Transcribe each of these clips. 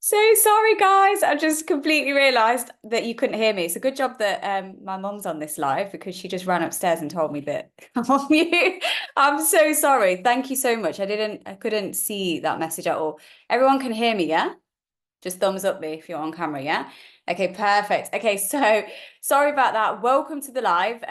So sorry, guys. I just completely realized that you couldn't hear me. It's a good job that my mom's on this live because she just ran upstairs and told me that I'm on mute. I'm so sorry. Thank you so much. I couldn't see that message at all. Everyone can hear me, yeah? Just thumbs up me if you're on camera, yeah? Okay, perfect. Okay, so sorry about that. Welcome to the live.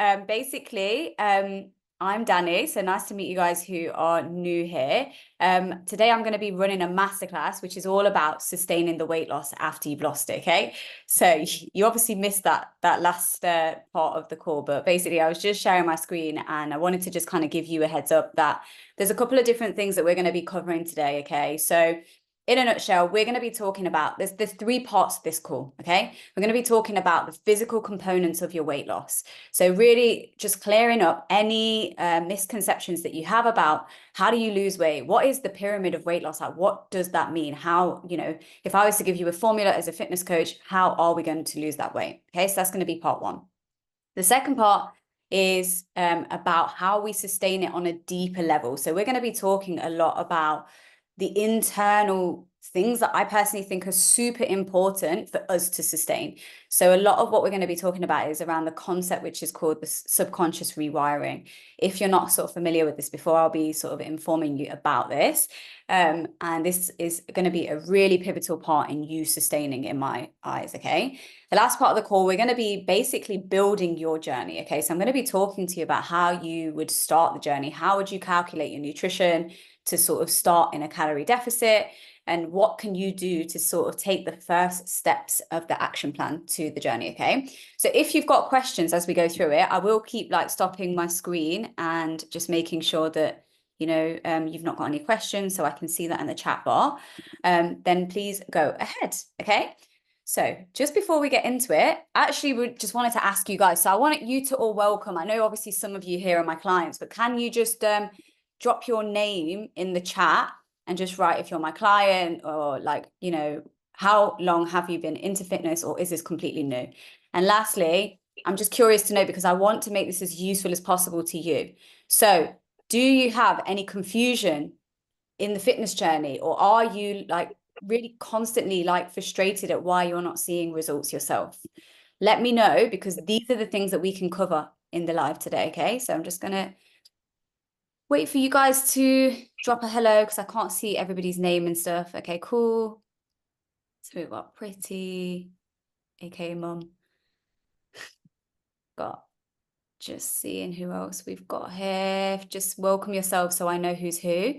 I'm Danny, so nice to meet you guys who are new here. Today I'm going to be running a masterclass, which is all about sustaining the weight loss after you've lost it, okay? So you obviously missed that last part of the call, but basically I was just sharing my screen and I wanted to just kind of give you a heads up that there's a couple of different things that we're going to be covering today, okay? So in a nutshell, we're going to be talking about there's three parts to this call, okay? We're going to be talking about the physical components of your weight loss. So really just clearing up any misconceptions that you have about how do you lose weight? What is the pyramid of weight loss? Like, what does that mean? How, if I was to give you a formula as a fitness coach, how are we going to lose that weight? Okay, so that's going to be part one. The second part is about how we sustain it on a deeper level. So we're going to be talking a lot about the internal things that I personally think are super important for us to sustain. So a lot of what we're going to be talking about is around the concept, which is called the subconscious rewiring. If you're not sort of familiar with this before, I'll be sort of informing you about this. And this is going to be a really pivotal part in you sustaining in my eyes, okay? The last part of the call, we're going to be basically building your journey, okay? So I'm going to be talking to you about how you would start the journey. How would you calculate your nutrition to sort of start in a calorie deficit? And what can you do to sort of take the first steps of the action plan to the journey, okay? So if you've got questions as we go through it, I will keep like stopping my screen and just making sure that, you've not got any questions so I can see that in the chat bar. Then please go ahead, okay? So just before we get into it, actually, we just wanted to ask you guys. So I wanted you to all welcome. I know obviously some of you here are my clients, but can you just drop your name in the chat and just write if you're my client or like, how long have you been into fitness or is this completely new? And lastly, I'm just curious to know because I want to make this as useful as possible to you. So do you have any confusion in the fitness journey or are you like really constantly like frustrated at why you're not seeing results yourself? Let me know because these are the things that we can cover in the live today, okay? So I'm just going to wait for you guys to drop a hello because I can't see everybody's name and stuff. Okay, cool. So we've got Pretty, aka Mum. Got just seeing who else we've got here. Just welcome yourself so I know who's who.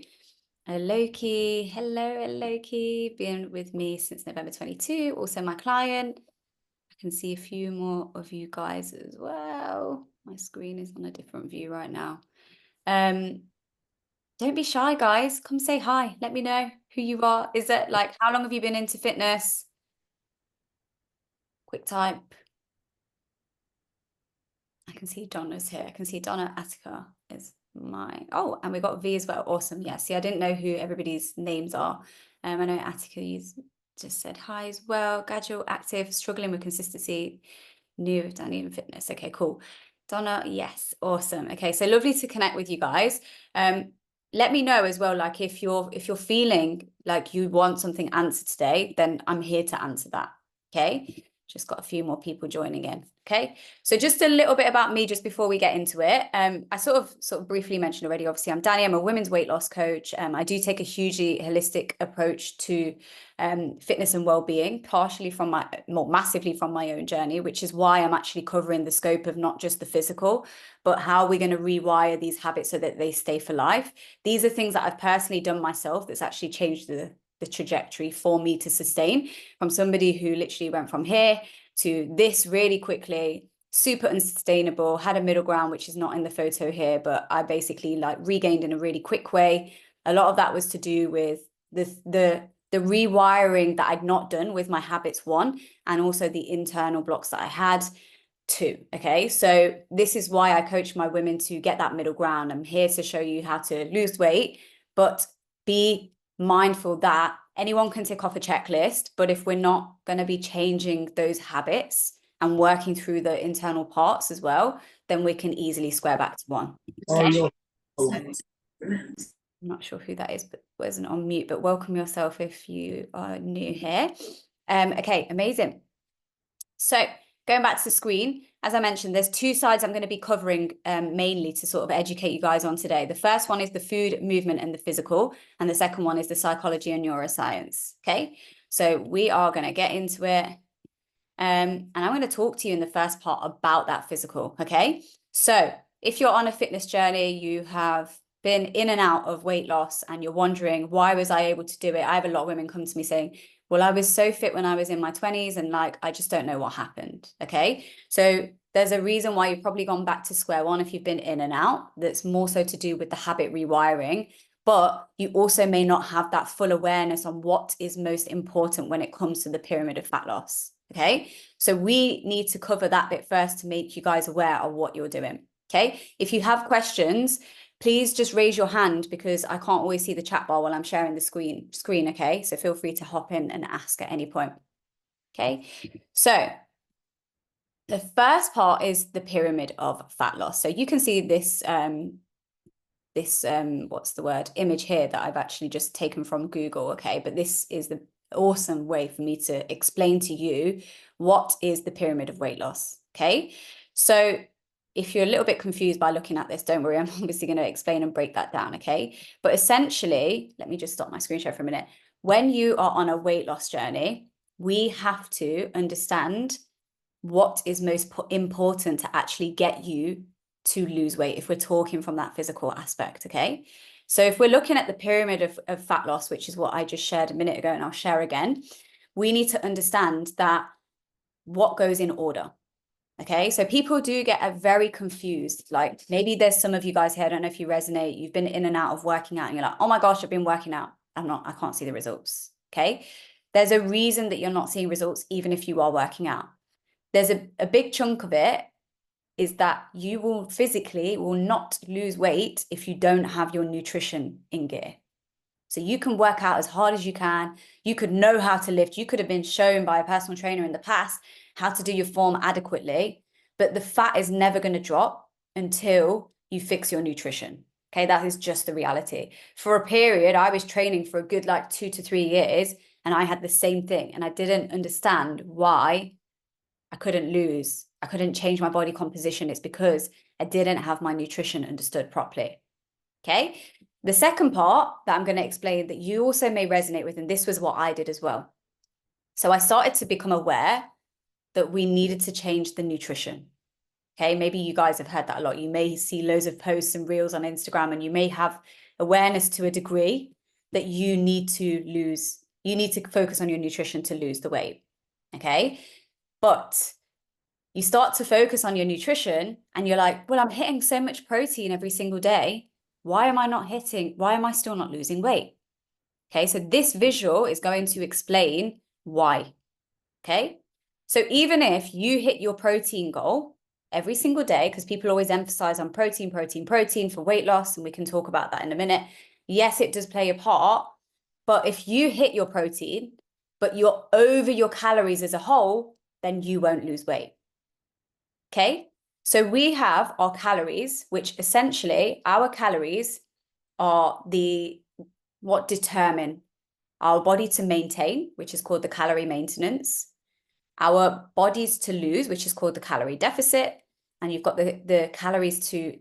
Loki, hello Loki, been with me since November 22, also my client. I can see a few more of you guys as well. My screen is on a different view right now. Don't be shy, guys. Come say hi. Let me know who you are. Is it like, how long have you been into fitness? Quick type. I can see Donna's here. I can see Donna Attica is oh, and we got V as well. Awesome. Yeah, see, I didn't know who everybody's names are. I know Attica just said hi as well. Gradual, active, struggling with consistency, new with Danny and fitness. Okay, cool. Donna, yes, awesome. Okay, so lovely to connect with you guys. Let me know as well, like if you're feeling like you want something answered today, then I'm here to answer that. Okay, just got a few more people joining in. Okay, so just a little bit about me just before we get into it. I sort of briefly mentioned already, obviously I'm Danny, I'm a women's weight loss coach. I do take a hugely holistic approach to fitness and well-being, partially more massively from my own journey, which is why I'm actually covering the scope of not just the physical, but how we're going to rewire these habits so that they stay for life. These are things that I've personally done myself that's actually changed the trajectory for me to sustain from somebody who literally went from here to this really quickly, super unsustainable, had a middle ground, which is not in the photo here, but I basically like regained in a really quick way. A lot of that was to do with the rewiring that I'd not done with my habits, one, and also the internal blocks that I had, two. Okay, so this is why I coach my women to get that middle ground. I'm here to show you how to lose weight, but be mindful that anyone can tick off a checklist, but if we're not going to be changing those habits and working through the internal parts as well, then we can easily square back to one. Okay? So, I'm not sure who that is, but wasn't on mute, but welcome yourself if you are new here. Okay, amazing. So going back to the screen, as I mentioned, there's two sides I'm going to be covering mainly to sort of educate you guys on today. The first one is the food, movement, and the physical. And the second one is the psychology and neuroscience. Okay, so we are going to get into it. And I'm going to talk to you in the first part about that physical. Okay, so if you're on a fitness journey, you have been in and out of weight loss and you're wondering, why was I able to do it? I have a lot of women come to me saying, well, I was so fit when I was in my 20s and like, I just don't know what happened. Okay. So there's a reason why you've probably gone back to square one if you've been in and out. That's more so to do with the habit rewiring. But you also may not have that full awareness on what is most important when it comes to the pyramid of fat loss. Okay. So we need to cover that bit first to make you guys aware of what you're doing. Okay. If you have questions, please just raise your hand because I can't always see the chat bar while I'm sharing the screen, okay? So feel free to hop in and ask at any point, okay? So the first part is the pyramid of fat loss. So you can see this, what's the word, image here that I've actually just taken from Google, okay? But this is the awesome way for me to explain to you what is the pyramid of weight loss, okay? So if you're a little bit confused by looking at this, don't worry, I'm obviously going to explain and break that down, okay? But essentially, let me just stop my screen share for a minute. When you are on a weight loss journey, we have to understand what is most important to actually get you to lose weight if we're talking from that physical aspect, okay? So if we're looking at the pyramid of fat loss, which is what I just shared a minute ago and I'll share again, we need to understand that what goes in order. Okay, so people do get very confused. Like maybe there's some of you guys here, I don't know if you resonate, you've been in and out of working out and you're like, oh my gosh, I've been working out. I can't see the results. Okay, there's a reason that you're not seeing results, even if you are working out. There's a big chunk of it is that you will physically will not lose weight if you don't have your nutrition in gear. So you can work out as hard as you can. You could know how to lift. You could have been shown by a personal trainer in the past how to do your form adequately, but the fat is never going to drop until you fix your nutrition. Okay, that is just the reality. For a period, I was training for a good like 2 to 3 years, and I had the same thing, and I didn't understand why I couldn't lose. I couldn't change my body composition. It's because I didn't have my nutrition understood properly. Okay. The second part that I'm going to explain that you also may resonate with, and this was what I did as well. So I started to become aware that we needed to change the nutrition. Okay, maybe you guys have heard that a lot. You may see loads of posts and reels on Instagram, and you may have awareness to a degree that you need to focus on your nutrition to lose the weight. Okay, but you start to focus on your nutrition and you're like, well, I'm hitting so much protein every single day. Why am I still not losing weight? Okay, so this visual is going to explain why. Okay, so even if you hit your protein goal every single day, because people always emphasize on protein for weight loss, and we can talk about that in a minute. Yes, it does play a part, but if you hit your protein, but you're over your calories as a whole, then you won't lose weight. Okay, so we have our calories, which essentially our calories are what determine our body to maintain, which is called the calorie maintenance, our bodies to lose, which is called the calorie deficit, and you've got the calories to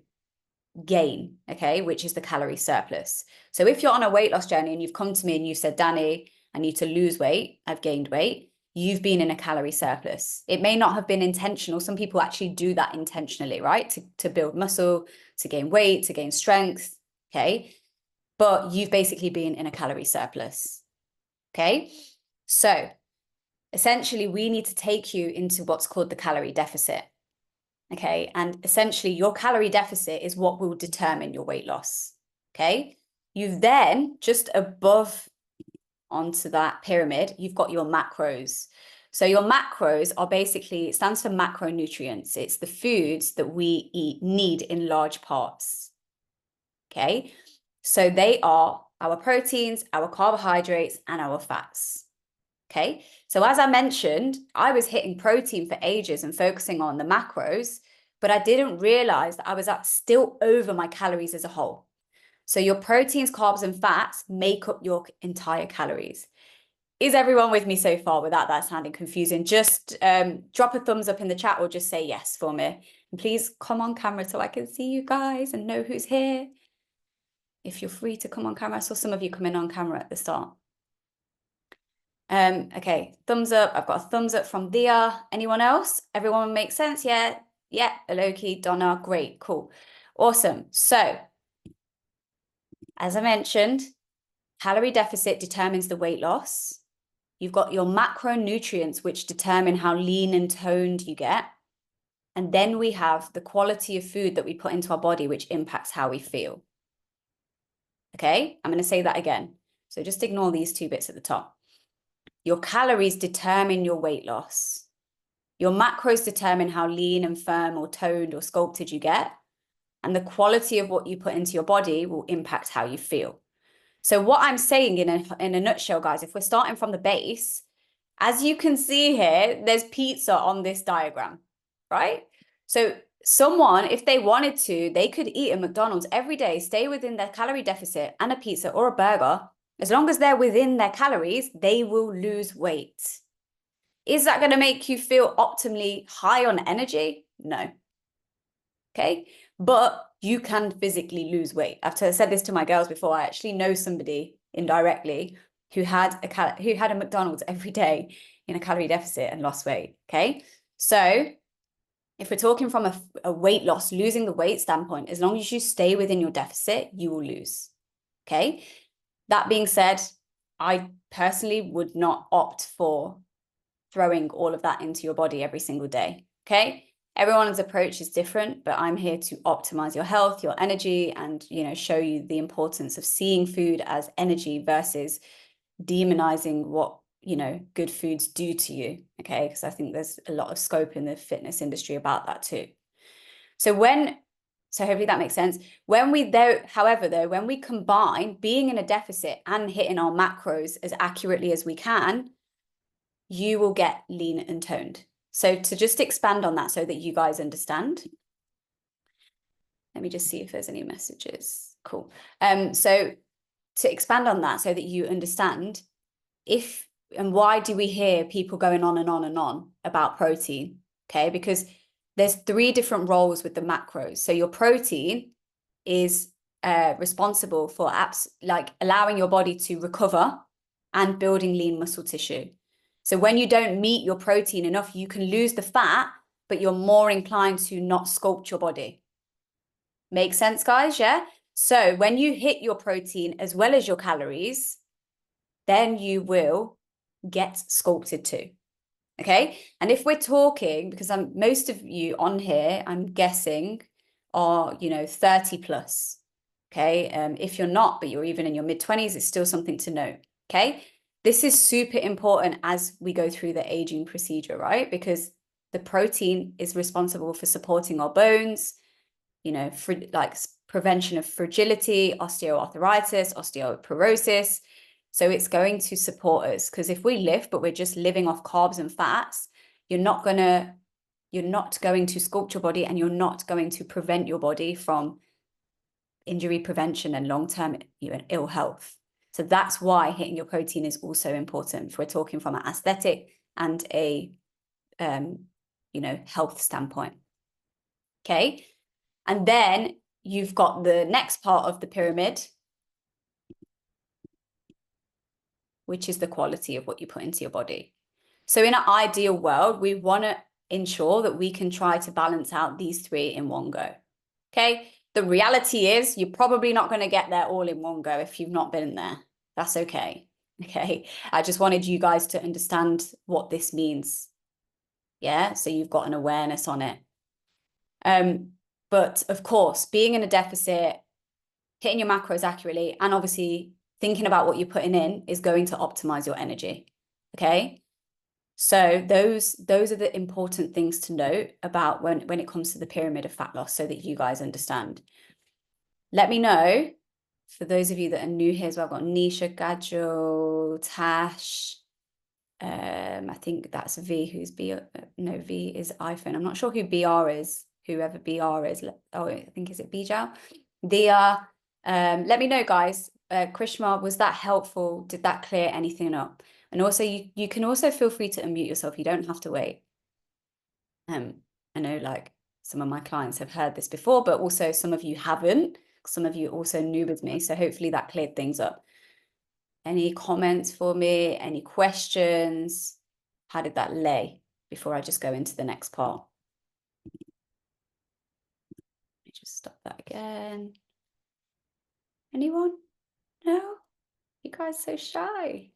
gain, okay, which is the calorie surplus. So if you're on a weight loss journey and you've come to me and you said, Danny, I need to lose weight, I've gained weight, you've been in a calorie surplus. It may not have been intentional. Some people actually do that intentionally, right? To build muscle, to gain weight, to gain strength, okay? But you've basically been in a calorie surplus, okay? So essentially, we need to take you into what's called the calorie deficit, okay? And essentially, your calorie deficit is what will determine your weight loss, okay? You've then, just above onto that pyramid, you've got your macros. So your macros are basically, it stands for macronutrients. It's the foods that we need in large parts, okay? So they are our proteins, our carbohydrates, and our fats, okay? So as I mentioned, I was hitting protein for ages and focusing on the macros, but I didn't realize that I was still over my calories as a whole. So your proteins, carbs, and fats make up your entire calories. Is everyone with me so far without that sounding confusing? Just drop a thumbs up in the chat or just say yes for me. And please come on camera so I can see you guys and know who's here. If you're free to come on camera. I saw some of you come in on camera at the start. Okay, thumbs up. I've got a thumbs up from Dia. Anyone else? Everyone makes sense? Yeah. Yeah. Aloki, Donna. Great. Cool. Awesome. So, as I mentioned, calorie deficit determines the weight loss. You've got your macronutrients, which determine how lean and toned you get. And then we have the quality of food that we put into our body, which impacts how we feel. Okay, I'm going to say that again. So just ignore these two bits at the top. Your calories determine your weight loss. Your macros determine how lean and firm or toned or sculpted you get. And the quality of what you put into your body will impact how you feel. So what I'm saying in a nutshell, guys, if we're starting from the base, as you can see here, there's pizza on this diagram, right? So someone, if they wanted to, they could eat at McDonald's every day, stay within their calorie deficit and a pizza or a burger. As long as they're within their calories, they will lose weight. Is that going to make you feel optimally high on energy? No. Okay. But you can physically lose weight. I've said this to my girls before. I actually know somebody indirectly who had a McDonald's every day in a calorie deficit and lost weight. Okay. So if we're talking from a weight loss, losing the weight standpoint, as long as you stay within your deficit, you will lose. Okay. That being said, I personally would not opt for throwing all of that into your body every single day. Okay. Everyone's approach is different, but I'm here to optimize your health, your energy, and, show you the importance of seeing food as energy versus demonizing what, good foods do to you. Okay. Because I think there's a lot of scope in the fitness industry about that too. So hopefully that makes sense. However, when we combine being in a deficit and hitting our macros as accurately as we can, you will get lean and toned. So to just expand on that so that you guys understand, let me just see if there's any messages. Cool. So to expand on that so that you understand and why do we hear people going on and on and on about protein? Okay, because there's 3 different roles with the macros. So your protein is responsible for allowing your body to recover and building lean muscle tissue. So when you don't meet your protein enough, you can lose the fat, but you're more inclined to not sculpt your body. Make sense, guys? Yeah. So when you hit your protein as well as your calories, then you will get sculpted too. Okay. And if we're talking, because most of you on here, I'm guessing are, 30 plus. Okay. If you're not, but you're even in your mid-20s, it's still something to note. Okay. This is super important as we go through the aging procedure, right? Because the protein is responsible for supporting our bones, prevention of fragility, osteoarthritis, osteoporosis. So it's going to support us, because if we lift, but we're just living off carbs and fats, you're not going to sculpt your body, and you're not going to prevent your body from injury prevention and long-term ill health. So that's why hitting your protein is also important if we're talking from an aesthetic and a health standpoint. Okay. And then you've got the next part of the pyramid, which is the quality of what you put into your body. So in an ideal world, we want to ensure that we can try to balance out these 3 in one go. Okay. The reality is you're probably not going to get there all in one go if you've not been there. That's okay. Okay. I just wanted you guys to understand what this means. Yeah. So you've got an awareness on it. But of course, being in a deficit, hitting your macros accurately, and obviously thinking about what you're putting in is going to optimize your energy. Okay. So those are the important things to note about when it comes to the pyramid of fat loss, so that you guys understand. Let me know, for those of you that are new here as well. I've got Nisha, Gadjo, Tash. I think that's V, who's B. No, V is iPhone. I'm not sure who BR is, whoever BR is. Oh, I think, is it Bijal? Dia, Let me know, guys. Krishma, was that helpful? Did that clear anything up? And also, you can also feel free to unmute yourself. You don't have to wait. I know like some of my clients have heard this before, but also some of you haven't. Some of you also new with me. So hopefully that cleared things up. Any comments for me? Any questions? How did that lay before I just go into the next part? Let me just stop that again. Anyone? No? You guys so shy.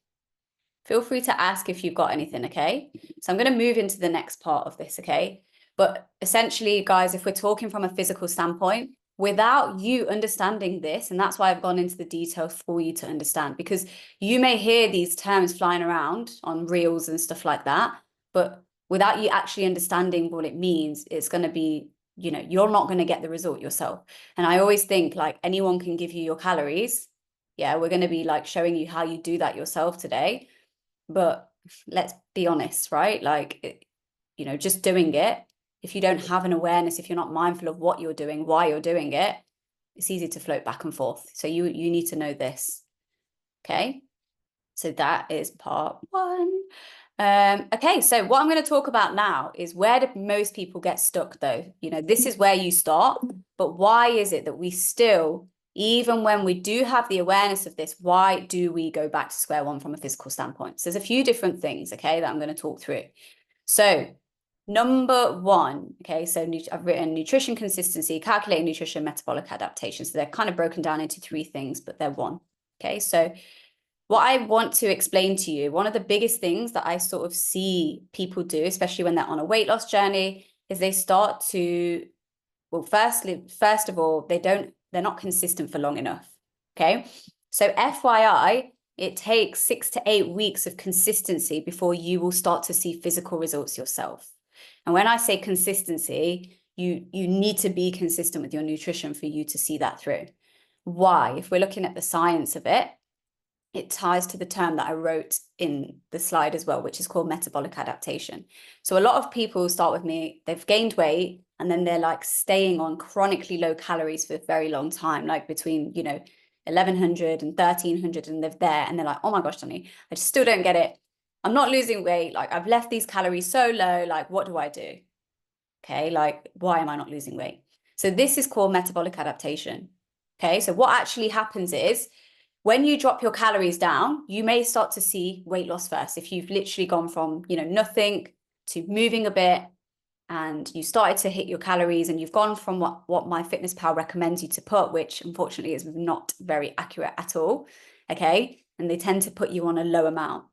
Feel free to ask if you've got anything, okay? So I'm going to move into the next part of this, okay? But essentially, guys, if we're talking from a physical standpoint, without you understanding this, and that's why I've gone into the details for you to understand, because you may hear these terms flying around on reels and stuff like that, but without you actually understanding what it means, it's going to be, you know, you're not going to get the result yourself. And I always think like anyone can give you your calories. Yeah, we're going to be like showing you how you do that yourself today. But let's be honest, right? Like, you know, just doing it, if you don't have an awareness, if you're not mindful of what you're doing, why you're doing it, it's easy to float back and forth. So you need to know this. Okay. So that is part one. Okay, so what I'm going to talk about now is where do most people get stuck though? You know, this is where you start, but why is it that we still, even when we do have the awareness of this, why do we go back to square one from a physical standpoint? So there's a few different things, okay, that I'm going to talk through. So number one, okay, so I've written nutrition consistency, calculating nutrition, metabolic adaptation. So they're kind of broken down into three things, but they're one. Okay, so what I want to explain to you, one of the biggest things that I sort of see people do, especially when they're on a weight loss journey, is they start to, well, first of all, they're not consistent for long enough. Okay. So FYI, it takes 6 to 8 weeks of consistency before you will start to see physical results yourself. And when I say consistency, you need to be consistent with your nutrition for you to see that through. Why? If we're looking at the science of it, it ties to the term that I wrote in the slide as well, which is called metabolic adaptation. So a lot of people start with me, they've gained weight, and then they're like staying on chronically low calories for a very long time, like between, you know, 1100 and 1300, and they're there and they're like, oh my gosh, Danny, I just still don't get it. I'm not losing weight. Like I've left these calories so low. Like, what do I do? Okay. Like, why am I not losing weight? So this is called metabolic adaptation. Okay. So what actually happens is, when you drop your calories down, you may start to see weight loss first. If you've literally gone from, you know, nothing to moving a bit, and you started to hit your calories, and you've gone from what MyFitnessPal recommends you to put, which unfortunately is not very accurate at all. Okay. And they tend to put you on a low amount.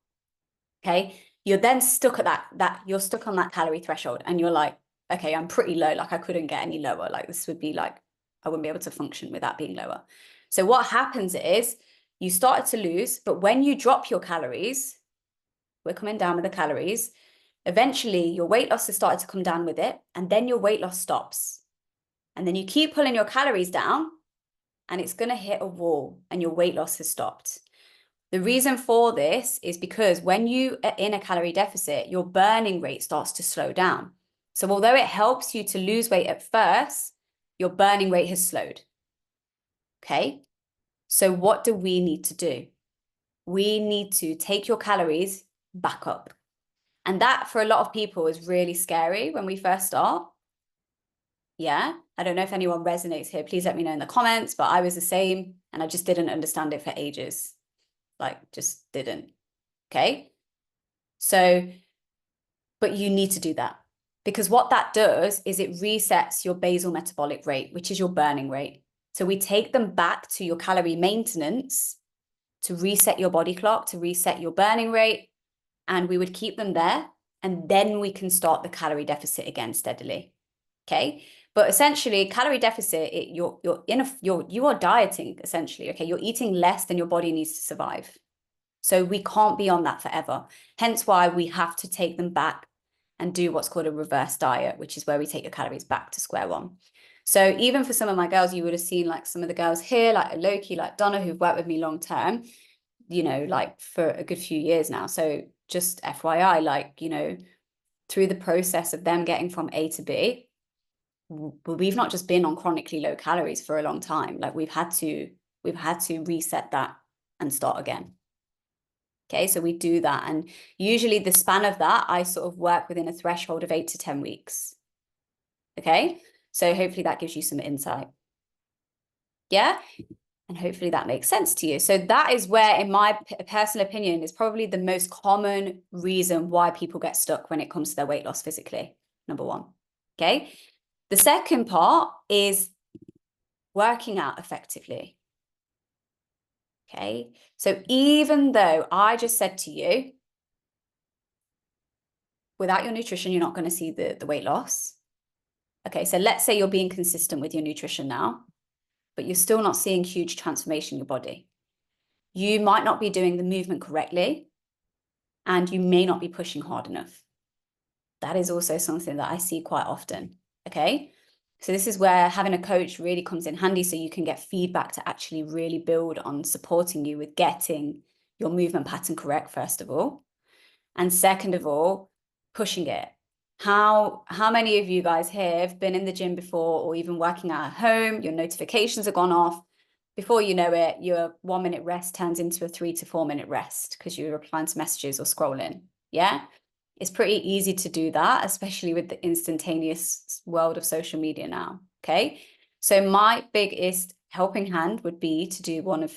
Okay. You're then stuck at that you're stuck on that calorie threshold, and you're like, okay, I'm pretty low. Like I couldn't get any lower. Like this would be like, I wouldn't be able to function without being lower. So what happens is, you started to lose, but when you drop your calories, we're coming down with the calories, eventually your weight loss has started to come down with it, and then your weight loss stops. And then you keep pulling your calories down, and it's going to hit a wall, and your weight loss has stopped. The reason for this is because when you are in a calorie deficit, your burning rate starts to slow down. So although it helps you to lose weight at first, your burning rate has slowed. Okay. So what do we need to do? We need to take your calories back up. And that for a lot of people is really scary when we first start. Yeah. I don't know if anyone resonates here. Please let me know in the comments, but I was the same and I just didn't understand it for ages. Like just didn't. Okay. So, but you need to do that, because what that does is it resets your basal metabolic rate, which is your burning rate. So we take them back to your calorie maintenance to reset your body clock, to reset your burning rate, and we would keep them there, and then we can start the calorie deficit again steadily. Okay. But essentially, calorie deficit, you are dieting essentially. Okay. You're eating less than your body needs to survive. So we can't be on that forever. Hence why we have to take them back and do what's called a reverse diet, which is where we take your calories back to square one. So even for some of my girls, you would have seen like some of the girls here, like Loki, like Donna, who've worked with me long term, you know, like for a good few years now. So just FYI, like, you know, through the process of them getting from A to B, we've not just been on chronically low calories for a long time. Like we've had to we've had to reset that and start again. Okay, so we do that. And usually the span of that, I sort of work within a threshold of 8 to 10 weeks. Okay, so hopefully that gives you some insight. Yeah, and hopefully that makes sense to you. So that is where, in my personal opinion, is probably the most common reason why people get stuck when it comes to their weight loss physically. Number one. Okay, the second part is working out effectively. Okay, so even though I just said to you, without your nutrition, you're not going to see the weight loss. Okay, so let's say you're being consistent with your nutrition now, but you're still not seeing huge transformation in your body. You might not be doing the movement correctly, and you may not be pushing hard enough. That is also something that I see quite often. Okay, so this is where having a coach really comes in handy, so you can get feedback to actually really build on supporting you with getting your movement pattern correct, first of all. And second of all, pushing it. How many of you guys here have been in the gym before, or even working out at home, your notifications have gone off, before you know it, your 1 minute rest turns into a 3 to 4 minute rest because you're replying to messages or scrolling. Yeah, it's pretty easy to do that, especially with the instantaneous world of social media now. Okay, so my biggest helping hand would be to do one of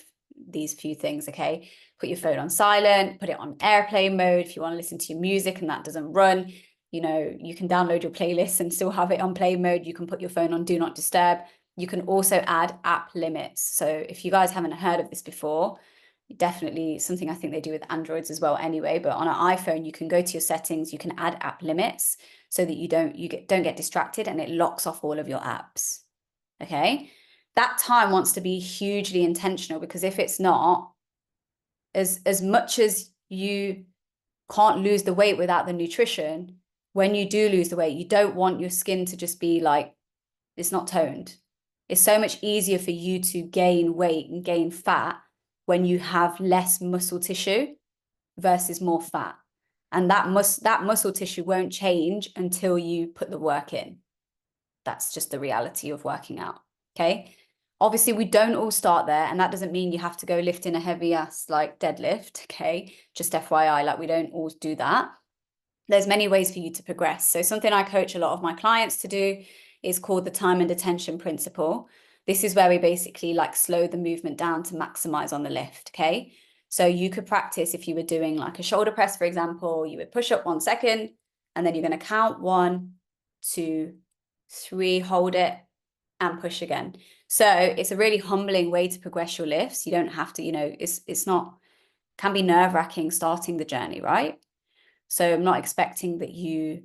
these few things. Okay, put your phone on silent, put it on airplane mode. If you want to listen to your music and that doesn't run, you know, you can download your playlist and still have it on play mode. You can put your phone on do not disturb. You can also add app limits. So if you guys haven't heard of this before, definitely something I think they do with Androids as well anyway, but on an iPhone, you can go to your settings, you can add app limits so that you don't get distracted, and it locks off all of your apps. Okay, that time wants to be hugely intentional, because if it's not, as much as you can't lose the weight without the nutrition, when you do lose the weight, you don't want your skin to just be like, it's not toned. It's so much easier for you to gain weight and gain fat when you have less muscle tissue versus more fat. And that muscle tissue won't change until you put the work in. That's just the reality of working out. Okay. Obviously, we don't all start there, and that doesn't mean you have to go lifting a heavy ass like deadlift. Okay. Just FYI, like, we don't all do that. There's many ways for you to progress. So something I coach a lot of my clients to do is called the time and attention principle. This is where we basically like slow the movement down to maximize on the lift. Okay. So you could practice, if you were doing like a shoulder press, for example, you would push up 1 second, and then you're going to count 1, 2, 3, hold it, and push again. So it's a really humbling way to progress your lifts. You don't have to, you know, it's not, can be nerve-wracking starting the journey, right? So I'm not expecting that you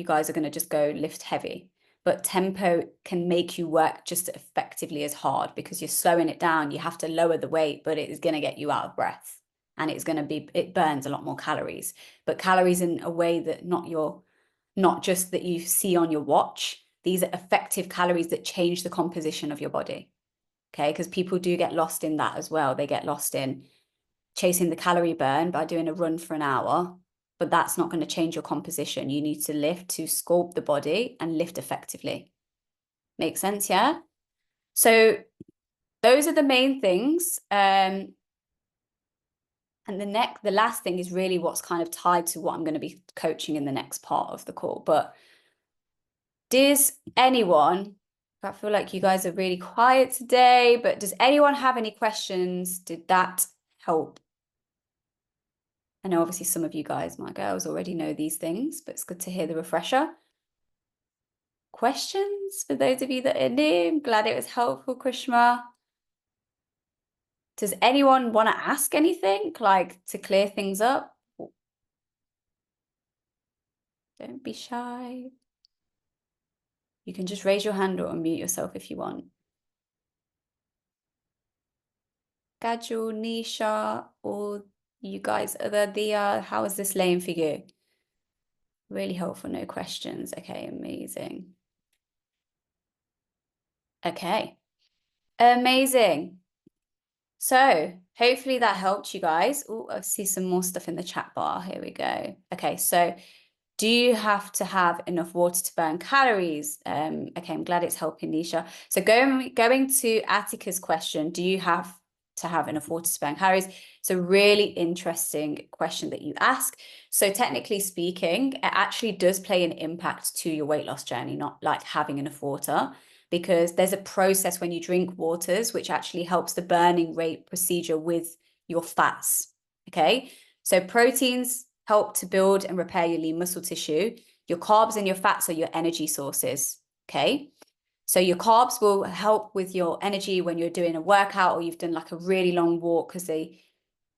guys are going to just go lift heavy, but tempo can make you work just effectively as hard, because you're slowing it down. You have to lower the weight, but it is going to get you out of breath, and it burns a lot more calories, but calories in a way that not just that you see on your watch. These are effective calories that change the composition of your body. Okay, because people do get lost in that as well. They get lost in chasing the calorie burn by doing a run for an hour, but that's not going to change your composition. You need to lift to sculpt the body and lift effectively. Make sense? Yeah. So those are the main things. And the last thing is really what's kind of tied to what I'm going to be coaching in the next part of the call. But does anyone, I feel like you guys are really quiet today, but does anyone have any questions? Did that help? I know obviously some of you guys, my girls, already know these things, but it's good to hear the refresher. Questions for those of you that are new? I'm glad it was helpful, Krishma. Does anyone want to ask anything, like to clear things up? Don't be shy. You can just raise your hand or unmute yourself if you want. Gajul, Nisha, or you guys, other Dia, how is this laying for you? Really helpful, no questions. Okay, amazing. Okay, amazing. So hopefully that helped you guys. Oh, I see some more stuff in the chat bar. Here we go. Okay, so Do you have to have enough water to burn calories? Okay, I'm glad it's helping, Nisha. So going to Attica's question, do you have to have enough water to burn calories? It's a really interesting question that you ask. So technically speaking, it actually does play an impact to your weight loss journey, not like having enough water, because there's a process when you drink waters, which actually helps the burning rate procedure with your fats. Okay, so proteins help to build and repair your lean muscle tissue. Your carbs and your fats are your energy sources. Okay, so your carbs will help with your energy when you're doing a workout or you've done like a really long walk, because they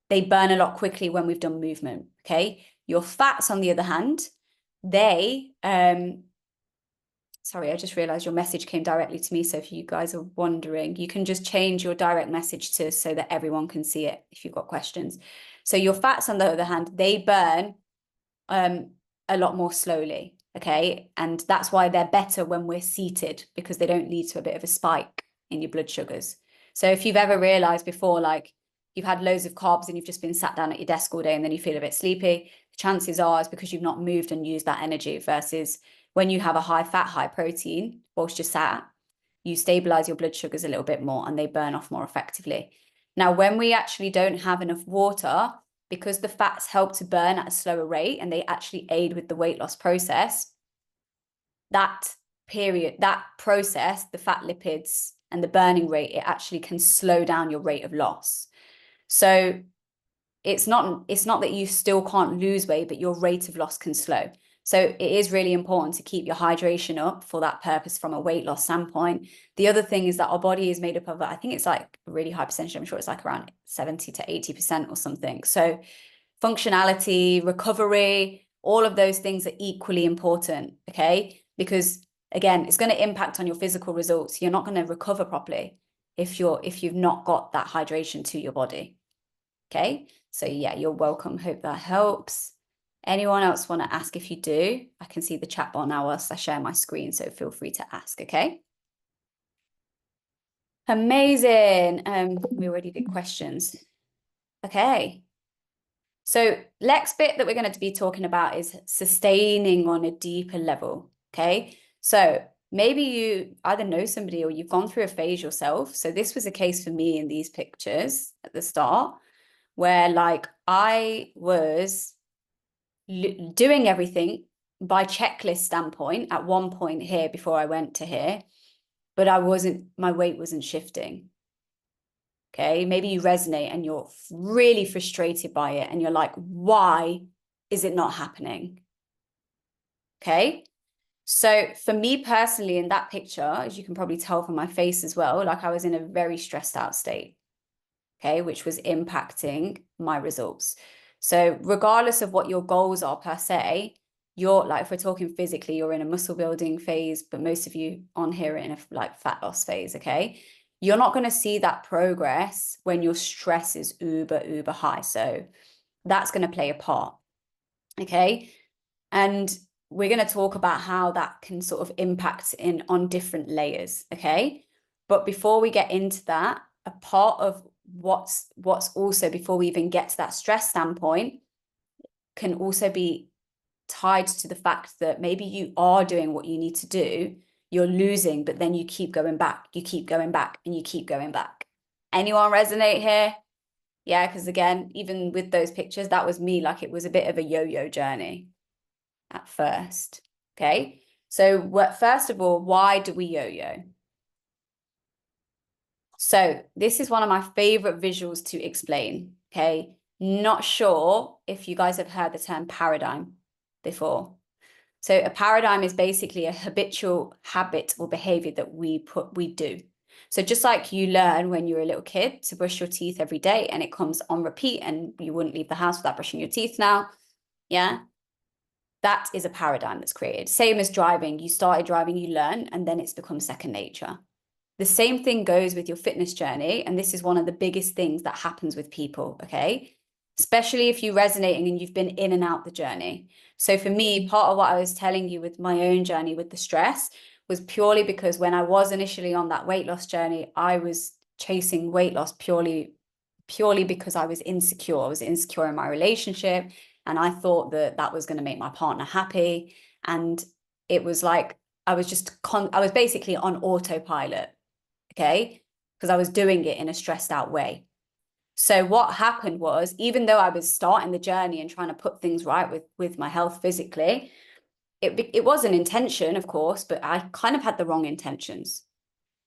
burn a lot quickly when we've done movement. Okay, your fats, on the other hand, they sorry, I just realized your message came directly to me. So if you guys are wondering, you can just change your direct message to so that everyone can see it if you've got questions. So your fats, on the other hand, they burn a lot more slowly. Okay, and that's why they're better when we're seated, because they don't lead to a bit of a spike in your blood sugars. So if you've ever realized before, like you've had loads of carbs and you've just been sat down at your desk all day and then you feel a bit sleepy, the chances are it's because you've not moved and used that energy, versus when you have a high fat, high protein whilst you're sat, you stabilize your blood sugars a little bit more and they burn off more effectively. Now, when we actually don't have enough water, because the fats help to burn at a slower rate and they actually aid with the weight loss process, that process, the fat lipids and the burning rate, it actually can slow down your rate of loss. So it's not that you still can't lose weight, but your rate of loss can slow. So it is really important to keep your hydration up for that purpose from a weight loss standpoint. The other thing is that our body is made up of, I think it's like a really high percentage, I'm sure it's like around 70 to 80% or something. So functionality, recovery, all of those things are equally important, okay? Because again, it's going to impact on your physical results. You're not going to recover properly if you've not got that hydration to your body. Okay, so yeah, you're welcome. Hope that helps. Anyone else want to ask? If you do, I can see the chat bar now whilst I share my screen, so feel free to ask, okay? Amazing. We already did questions. Okay. So next bit that we're going to be talking about is sustaining on a deeper level, okay? So maybe you either know somebody or you've gone through a phase yourself. So this was a case for me in these pictures at the start, where like I was doing everything by checklist standpoint at one point here before I went to here, but my weight wasn't shifting. Okay, maybe you resonate and you're really frustrated by it and you're like, why is it not happening? Okay, so for me personally, in that picture, as you can probably tell from my face as well, like I was in a very stressed out state, okay, which was impacting my results. So regardless of what your goals are per se, you're like, if we're talking physically, you're in a muscle building phase, but most of you on here are in a like fat loss phase, okay? You're not going to see that progress when your stress is uber high. So that's going to play a part, okay? And we're going to talk about how that can sort of impact on different layers, okay? But before we get into that, a part of what's also, before we even get to that stress standpoint, can also be tied to the fact that maybe you are doing what you need to do, you're losing, but then you keep going back, and you keep going back. Anyone resonate here? Yeah, because again, even with those pictures, that was me, like it was a bit of a yo-yo journey at first. Okay, so first of all, why do we yo-yo? So this is one of my favorite visuals to explain. Okay, not sure if you guys have heard the term paradigm before. So a paradigm is basically a habitual habit or behavior that we do. So just like you learn when you're a little kid to brush your teeth every day and it comes on repeat and you wouldn't leave the house without brushing your teeth now. Yeah. That is a paradigm that's created. Same as driving. You started driving, you learn, and then it's become second nature. The same thing goes with your fitness journey. And this is one of the biggest things that happens with people, okay? Especially if you're resonating and you've been in and out the journey. So for me, part of what I was telling you with my own journey with the stress was purely because when I was initially on that weight loss journey, I was chasing weight loss purely because I was insecure. I was insecure in my relationship And I thought that that was going to make my partner happy. And it was like, I was basically on autopilot, okay? Because I was doing it in a stressed out way. So what happened was, even though I was starting the journey and trying to put things right with my health physically, it was an intention, of course, but I kind of had the wrong intentions.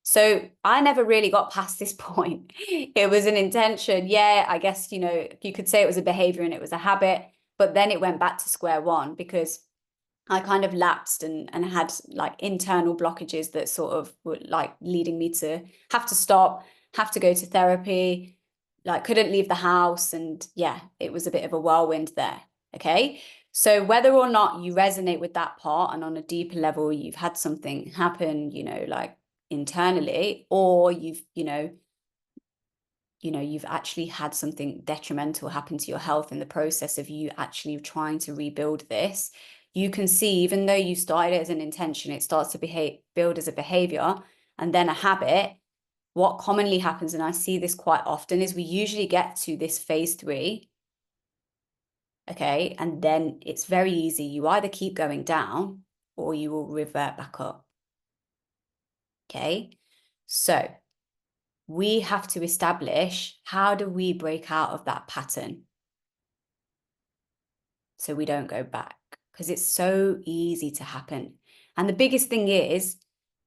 So I never really got past this point. It was an intention. Yeah, I guess, you could say it was a behavior and it was a habit, but then it went back to square one because I kind of lapsed and had like internal blockages that sort of were like leading me to have to stop, have to go to therapy, like couldn't leave the house. And yeah, it was a bit of a whirlwind there. Okay. So whether or not you resonate with that part and on a deeper level, you've had something happen, like internally, or you've actually had something detrimental happen to your health in the process of you actually trying to rebuild this, you can see, even though you started as an intention, it starts to build as a behavior and then a habit. What commonly happens, and I see this quite often, is we usually get to this phase 3. Okay. And then it's very easy. You either keep going down or you will revert back up. Okay. So we have to establish, how do we break out of that pattern so we don't go back? Because it's so easy to happen. And the biggest thing is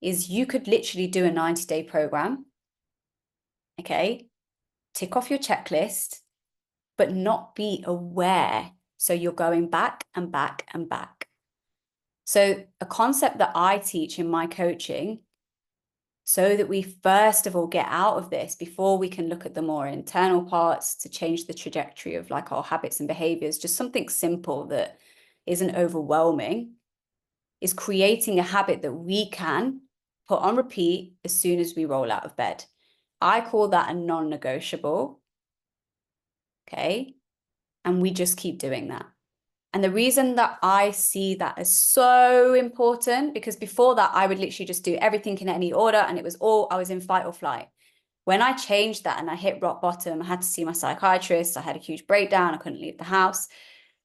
you could literally do a 90-day program, okay? Tick off your checklist, but not be aware. So you're going back and back and back. So a concept that I teach in my coaching, so that we first of all get out of this before we can look at the more internal parts to change the trajectory of like our habits and behaviors, just something simple that isn't overwhelming, is creating a habit that we can put on repeat as soon as we roll out of bed. I call that a non-negotiable. Okay. And we just keep doing that. And the reason that I see that as so important, because before that, I would literally just do everything in any order. And I was in fight or flight. When I changed that and I hit rock bottom, I had to see my psychiatrist. I had a huge breakdown. I couldn't leave the house.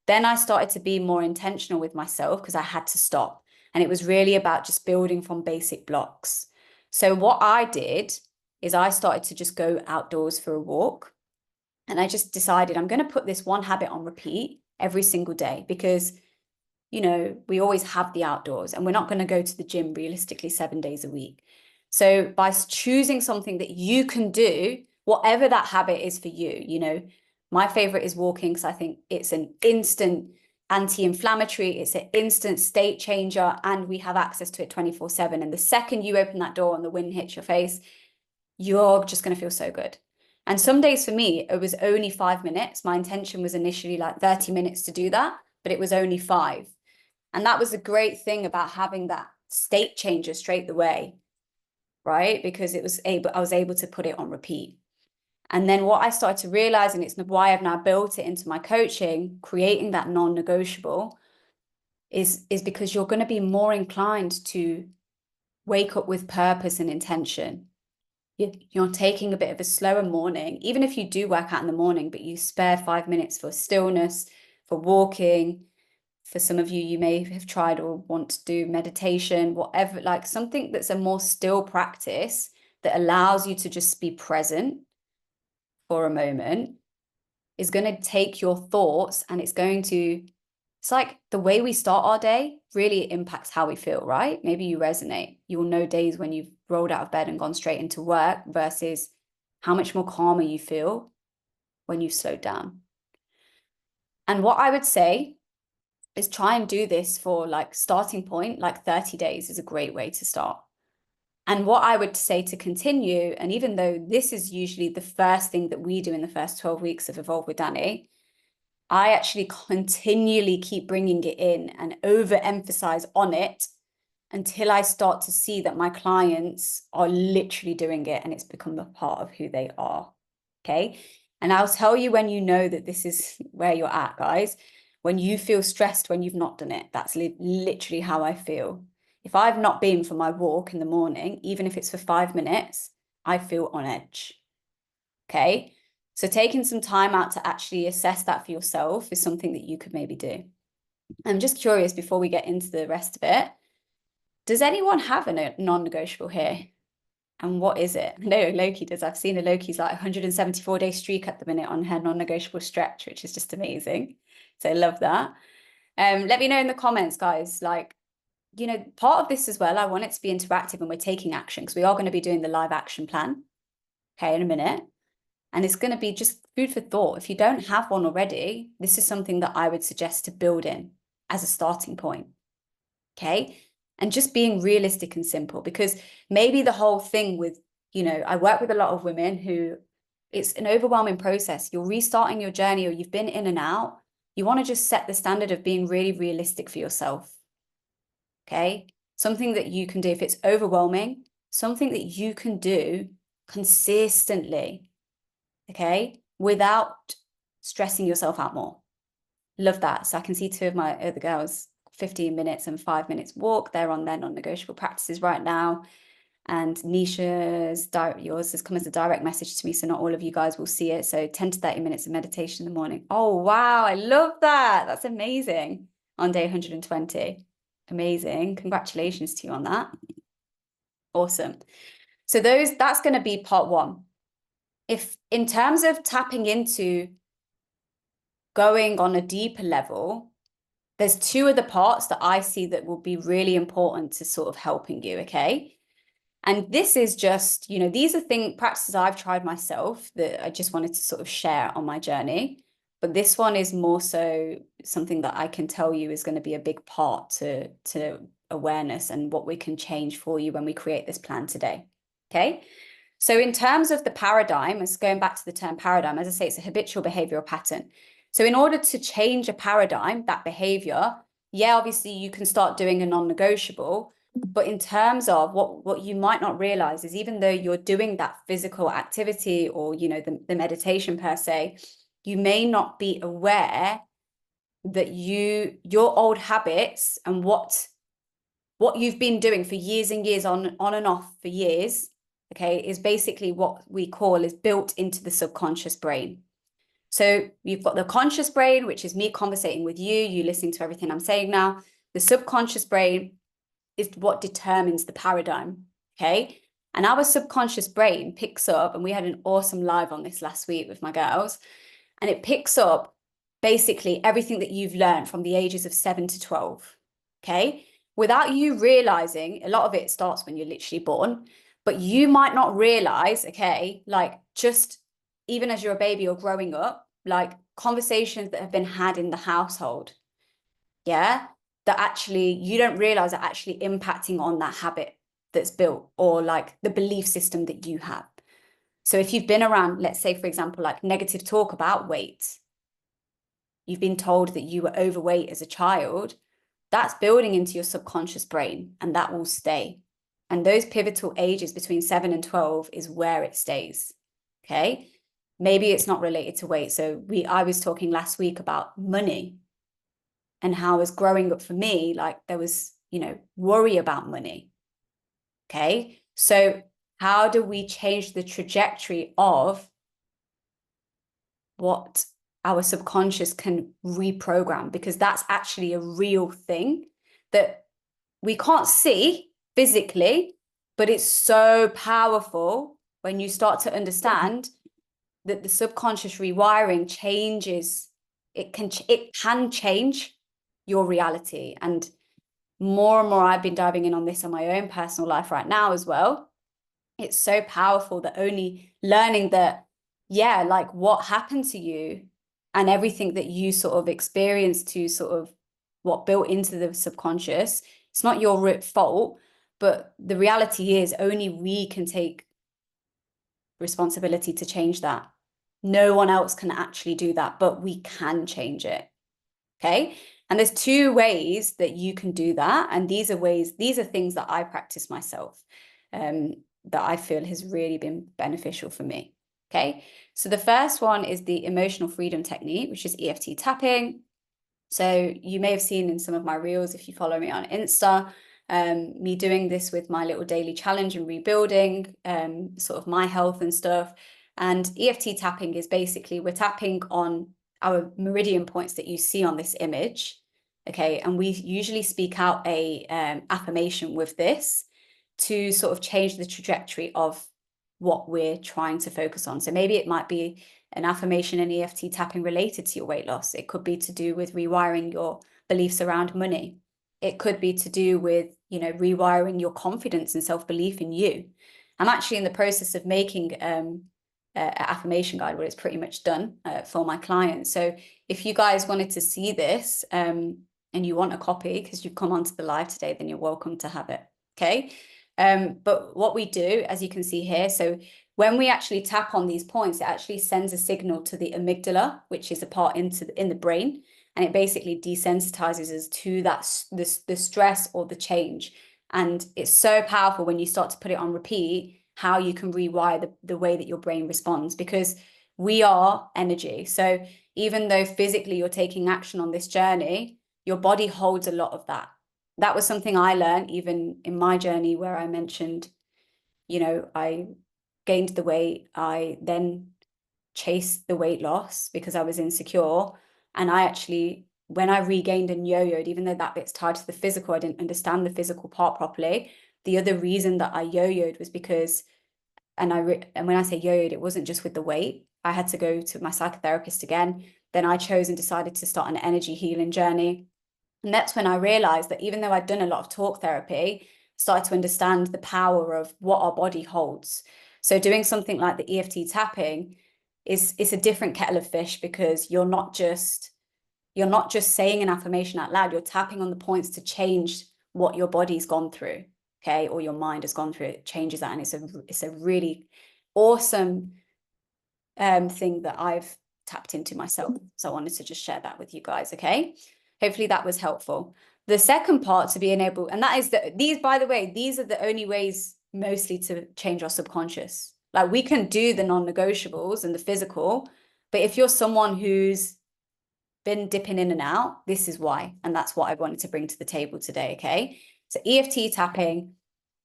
Then I started to be more intentional with myself because I had to stop. And it was really about just building from basic blocks. So what I did is I started to just go outdoors for a walk. And I just decided I'm going to put this one habit on repeat every single day because, we always have the outdoors and we're not going to go to the gym realistically 7 days a week. So by choosing something that you can do, whatever that habit is for you, my favorite is walking because I think it's an instant anti-inflammatory, it's an instant state changer, and we have access to it 24/7. And the second you open that door and the wind hits your face, you're just going to feel so good. And some days for me, it was only 5 minutes. My intention was initially like 30 minutes to do that, but it was only 5. And that was a great thing about having that state changer straight away, right? Because I was able to put it on repeat. And then what I started to realize, and it's why I've now built it into my coaching, creating that non-negotiable, is because you're going to be more inclined to wake up with purpose and intention. You're taking a bit of a slower morning, even if you do work out in the morning, but you spare 5 minutes for stillness, for walking. For some of you, you may have tried or want to do meditation, whatever, like something that's a more still practice that allows you to just be present for a moment is going to take your thoughts and it's like the way we start our day really impacts how we feel, right? Maybe you resonate. You'll know days when you've rolled out of bed and gone straight into work versus how much more calmer you feel when you've slowed down. And what I would say is try and do this for like starting point, like 30 days is a great way to start. And what I would say to continue, and even though this is usually the first thing that we do in the first 12 weeks of Evolve with Danni, I actually continually keep bringing it in and overemphasize on it until I start to see that my clients are literally doing it and it's become a part of who they are. Okay. And I'll tell you when you know that this is where you're at, guys. When you feel stressed when you've not done it, that's literally how I feel. If I've not been for my walk in the morning, even if it's for 5 minutes, I feel on edge. Okay. So taking some time out to actually assess that for yourself is something that you could maybe do. I'm just curious before we get into the rest of it, does anyone have a non-negotiable here? And what is it? No, Loki does. I've seen a Loki's like 174-day streak at the minute on her non-negotiable stretch, which is just amazing. So I love that. Let me know in the comments, guys, like, you know, part of this as well, I want it to be interactive and we're taking action because we are going to be doing the live action plan, okay, in a minute. And it's going to be just food for thought. If you don't have one already, this is something that I would suggest to build in as a starting point, okay? And just being realistic and simple, because maybe the whole thing with, you know, I work with a lot of women who it's an overwhelming process. You're restarting your journey or you've been in and out. You want to just set the standard of being really realistic for yourself, okay? Something that you can do if it's overwhelming, something that you can do consistently, okay, without stressing yourself out more. Love that. So I can see two of my other girls, 15 minutes and 5 minutes walk. They're on their non-negotiable practices right now. And Nisha's, yours has come as a direct message to me, so not all of you guys will see it. So 10 to 30 minutes of meditation in the morning. Oh, wow. I love that. That's amazing. On day 120. Amazing. Congratulations to you on that. Awesome. So that's going to be part one. If in terms of tapping into going on a deeper level, there's two other parts that I see that will be really important to sort of helping you, okay? And this is just, you know, these are practices I've tried myself that I just wanted to sort of share on my journey. But this one is more so something that I can tell you is going to be a big part to awareness and what we can change for you when we create this plan today, okay? So in terms of the paradigm, it's going back to the term paradigm, as I say, it's a habitual behavioral pattern. So in order to change a paradigm, that behavior, yeah, obviously you can start doing a non-negotiable, but in terms of what you might not realize is even though you're doing that physical activity or, you know, the meditation per se, you may not be aware that your old habits and what you've been doing for years and years on and off for years, okay, is basically what we call is built into the subconscious brain. So you've got the conscious brain, which is me conversating with you listening to everything I'm saying now. The subconscious brain is what determines the paradigm, okay? And our subconscious brain picks up, and we had an awesome live on this last week with my girls, and it picks up basically everything that you've learned from the ages of 7 to 12, okay? Without you realizing, a lot of it starts when you're literally born, but you might not realize, okay, like just even as you're a baby or growing up, like conversations that have been had in the household, yeah, that actually you don't realize are actually impacting on that habit that's built or like the belief system that you have. So if you've been around, let's say, for example, like negative talk about weight, you've been told that you were overweight as a child, that's building into your subconscious brain and that will stay. And those pivotal ages between 7 and 12 is where it stays, okay? Maybe it's not related to weight. So I was talking last week about money and how as growing up for me, like there was, you know, worry about money, okay? So how do we change the trajectory of what our subconscious can reprogram? Because that's actually a real thing that we can't see physically, but it's so powerful when you start to understand that the subconscious rewiring changes. It can change your reality. And more I've been diving in on this on my own personal life right now as well. It's so powerful that only learning that, yeah, like what happened to you and everything that you sort of experienced to sort of what built into the subconscious, it's not your fault, but the reality is only we can take responsibility to change that. No one else can actually do that, but we can change it, okay? And there's two ways that you can do that. And these are things that I practice myself, that I feel has really been beneficial for me, okay? So the first one is the emotional freedom technique, which is EFT tapping. So you may have seen in some of my reels, if you follow me on Insta, me doing this with my little daily challenge and rebuilding sort of my health and stuff. And EFT tapping is basically, we're tapping on our meridian points that you see on this image. Okay, and we usually speak out a affirmation with this to sort of change the trajectory of what we're trying to focus on. So maybe it might be an affirmation and EFT tapping related to your weight loss. It could be to do with rewiring your beliefs around money. It could be to do with, rewiring your confidence and self-belief in you. I'm actually in the process of making an affirmation guide where it's pretty much done for my clients. So if you guys wanted to see this and you want a copy because you've come onto the live today, then you're welcome to have it. Okay. But what we do, as you can see here, so when we actually tap on these points, it actually sends a signal to the amygdala, which is a part in the brain, and it basically desensitizes us to the stress or the change. And it's so powerful when you start to put it on repeat, how you can rewire the way that your brain responds, because we are energy. So even though physically you're taking action on this journey, your body holds a lot of that. That was something I learned even in my journey, where I mentioned, I gained the weight. I then chased the weight loss because I was insecure. And I actually, when I regained and yo-yoed, even though that bit's tied to the physical, I didn't understand the physical part properly. The other reason that I yo-yoed was because, and when I say yo-yoed, it wasn't just with the weight. I had to go to my psychotherapist again. Then I chose and decided to start an energy healing journey. And that's when I realized that even though I'd done a lot of talk therapy, I started to understand the power of what our body holds. So doing something like the EFT tapping it's a different kettle of fish, because you're not just saying an affirmation out loud, you're tapping on the points to change what your body's gone through, okay, or your mind has gone through. It changes that, and it's a really awesome thing that I've tapped into myself. So I wanted to just share that with you guys, okay? Hopefully that was helpful. The second part to being able, and that is that by the way, these are the only ways mostly to change our subconscious. Like, we can do the non-negotiables and the physical, but if you're someone who's been dipping in and out, this is why. And that's what I wanted to bring to the table today, okay? So EFT tapping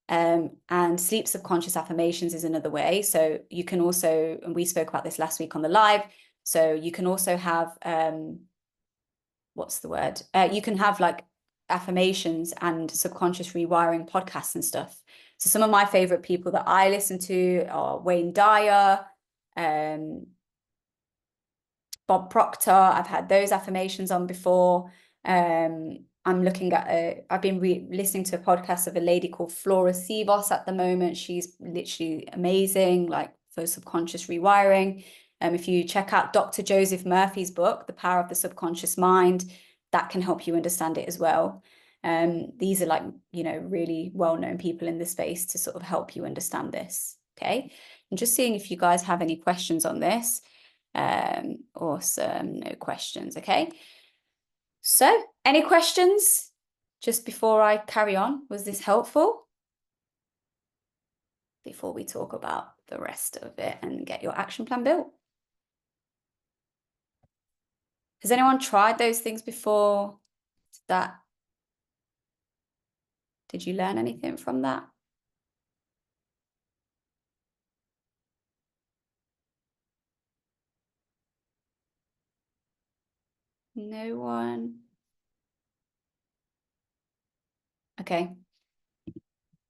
and sleep subconscious affirmations is another way. So you can also, and we spoke about this last week on the live, so you can also have, what's the word? You can have like affirmations and subconscious rewiring podcasts and stuff. So some of my favorite people that I listen to are Wayne Dyer, Bob Proctor. I've had those affirmations on before. I'm looking at I've been listening to a podcast of a lady called Flora Sivos at the moment. She's literally amazing, like for subconscious rewiring. If you check out Dr. Joseph Murphy's book, The Power of the Subconscious Mind, that can help you understand it as well. These are like, really well-known people in the space to sort of help you understand this. Okay. I'm just seeing if you guys have any questions on this. Awesome. No questions. Okay. So any questions just before I carry on? Was this helpful? Before we talk about the rest of it and get your action plan built. Has anyone tried those things before? Did you learn anything from that? No one. Okay.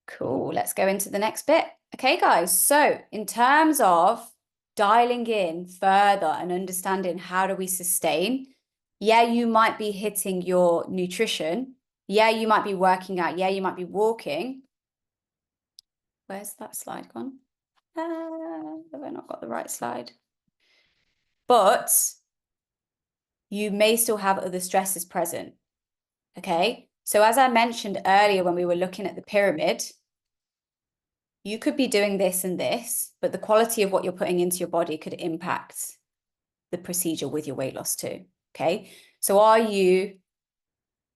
Cool. Let's go into the next bit. Okay, guys. So in terms of dialing in further and understanding how do we sustain, yeah, you might be hitting your nutrition. Yeah, you might be working out. Yeah, you might be walking. Where's that slide gone? Have I not got the right slide? But you may still have other stresses present. Okay. So as I mentioned earlier, when we were looking at the pyramid, you could be doing this and this, but the quality of what you're putting into your body could impact the procedure with your weight loss too. Okay. So are you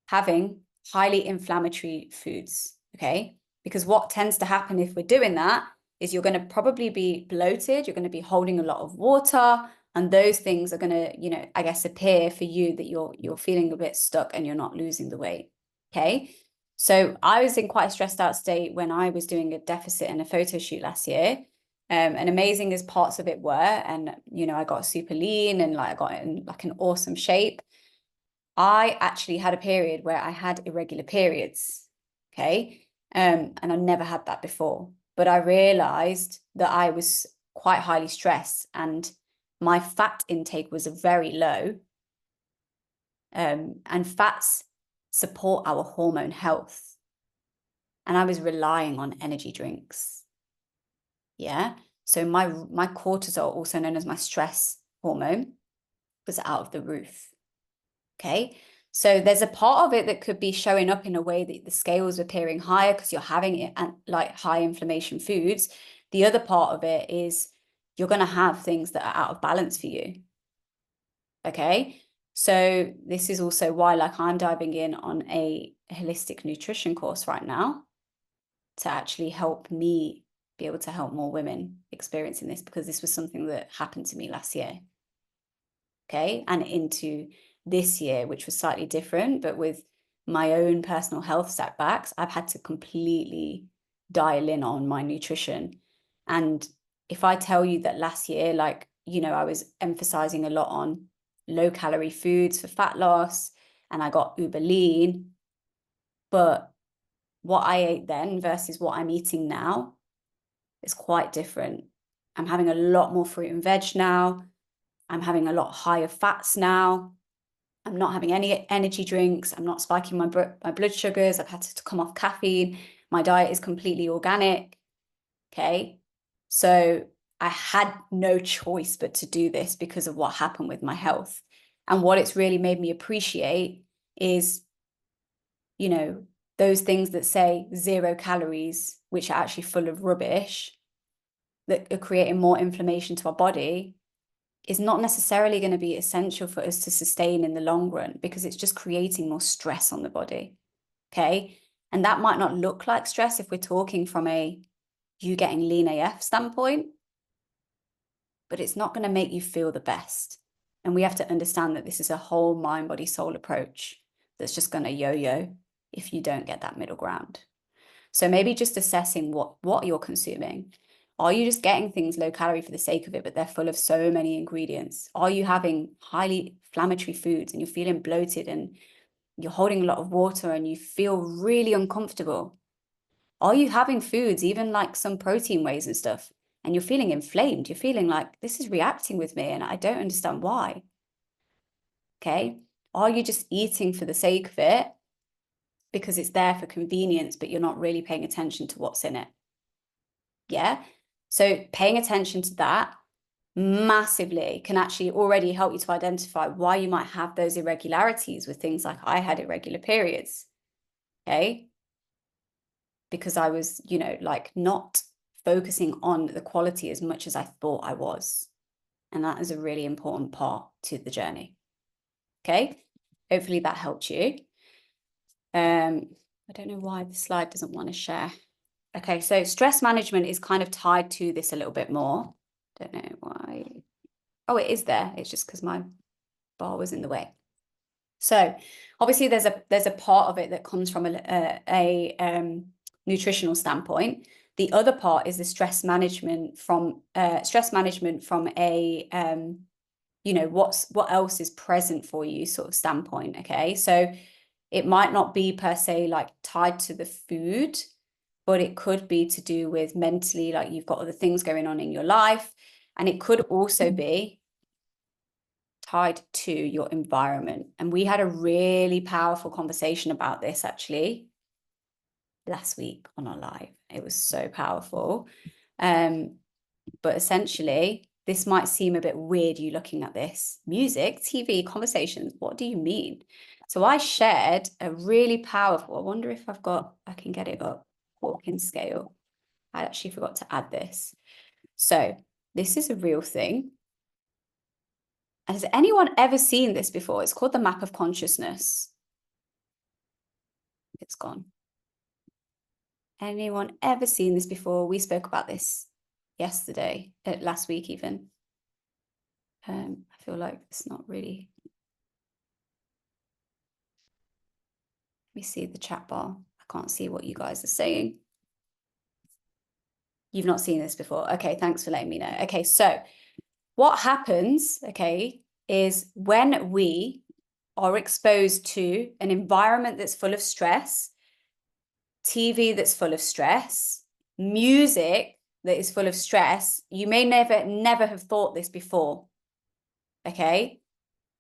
having highly inflammatory foods? Okay. Because what tends to happen if we're doing that is you're going to probably be bloated. You're going to be holding a lot of water, and those things are going to, I guess, appear for you that you're feeling a bit stuck and you're not losing the weight. Okay. So I was in quite a stressed out state when I was doing a deficit and a photo shoot last year. And amazing as parts of it were, and you know, I got super lean and like I got in like an awesome shape. I actually had a period where I had irregular periods. Okay. And I never had that before. But I realized that I was quite highly stressed and my fat intake was very low. And fats support our hormone health. And I was relying on energy drinks. Yeah. So my cortisol, also known as my stress hormone, was out of the roof. Okay. So there's a part of it that could be showing up in a way that the scales are appearing higher because you're having it and like high inflammation foods. The other part of it is you're going to have things that are out of balance for you. Okay. So this is also why like I'm diving in on a holistic nutrition course right now to actually help me be able to help more women experiencing this, because this was something that happened to me last year. Okay. And into this year, which was slightly different, but with my own personal health setbacks, I've had to completely dial in on my nutrition. And if I tell you that last year, like, you know, I was emphasizing a lot on low calorie foods for fat loss and I got uber lean, but what I ate then versus what I'm eating now is quite different. I'm having a lot more fruit and veg now. I'm having a lot higher fats now. I'm not having any energy drinks. I'm not spiking my blood sugars. I've had to come off caffeine. My diet is completely organic. Okay. So I had no choice but to do this because of what happened with my health. And what it's really made me appreciate is, you know, those things that say 0 calories, which are actually full of rubbish, that are creating more inflammation to our body, is not necessarily going to be essential for us to sustain in the long run, because it's just creating more stress on the body. Okay. And that might not look like stress if we're talking from a you getting lean AF standpoint, but it's not going to make you feel the best. And we have to understand that this is a whole mind, body, soul approach that's just going to yo-yo if you don't get that middle ground. So maybe just assessing what you're consuming. Are you just getting things low calorie for the sake of it, but they're full of so many ingredients? Are you having highly inflammatory foods and you're feeling bloated and you're holding a lot of water and you feel really uncomfortable? Are you having foods, even like some protein whey and stuff, and you're feeling inflamed? You're feeling like this is reacting with me and I don't understand why. Okay. Are you just eating for the sake of it because it's there for convenience, but you're not really paying attention to what's in it? Yeah. So paying attention to that massively can actually already help you to identify why you might have those irregularities with things like I had irregular periods. Okay. Because I was, you know, like not focusing on the quality as much as I thought I was. And that is a really important part to the journey. Okay. Hopefully that helped you. I don't know why the slide doesn't want to share. Okay, so stress management is kind of tied to this a little bit more. Don't know why. Oh, it is there. It's just because my bar was in the way. So obviously there's a part of it that comes from a nutritional standpoint. The other part is the stress management from a you know, what else is present for you sort of standpoint. Okay, so it might not be per se like tied to the food, but it could be to do with mentally, like you've got other things going on in your life. And it could also be tied to your environment. And we had a really powerful conversation about this actually last week on our live. It was so powerful. But essentially, this might seem a bit weird, you looking at this. Music, TV, conversations, what do you mean? So I shared a really powerful, I wonder if I can get it up, walking scale. I actually forgot to add this. So this is a real thing. Has anyone ever seen this before? It's called the map of consciousness. It's gone. Anyone ever seen this before? We spoke about this yesterday, last week even. I feel like it's not really. Let me see the chat bar. I can't see what you guys are saying. You've not seen this before. Okay, thanks for letting me know. Okay, so what happens, okay, is when we are exposed to an environment that's full of stress, TV that's full of stress, music that is full of stress, you may never have thought this before, okay?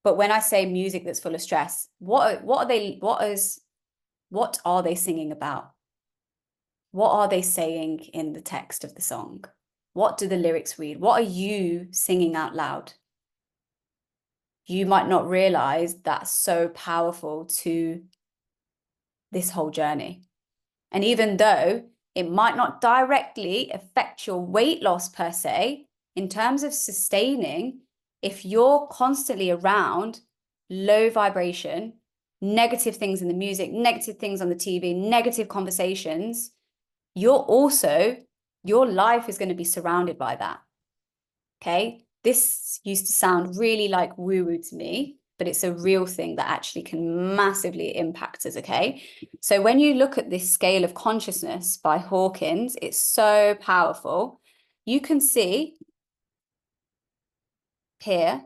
But when I say music that's full of stress, what are they singing about? What are they saying in the text of the song? What do the lyrics read? What are you singing out loud? You might not realize that's so powerful to this whole journey. And even though it might not directly affect your weight loss per se, in terms of sustaining, if you're constantly around low vibration, negative things in the music, negative things on the TV, negative conversations, your life is going to be surrounded by that. Okay. This used to sound really like woo-woo to me, but it's a real thing that actually can massively impact us. Okay. So when you look at this scale of consciousness by Hawkins, it's so powerful. You can see here,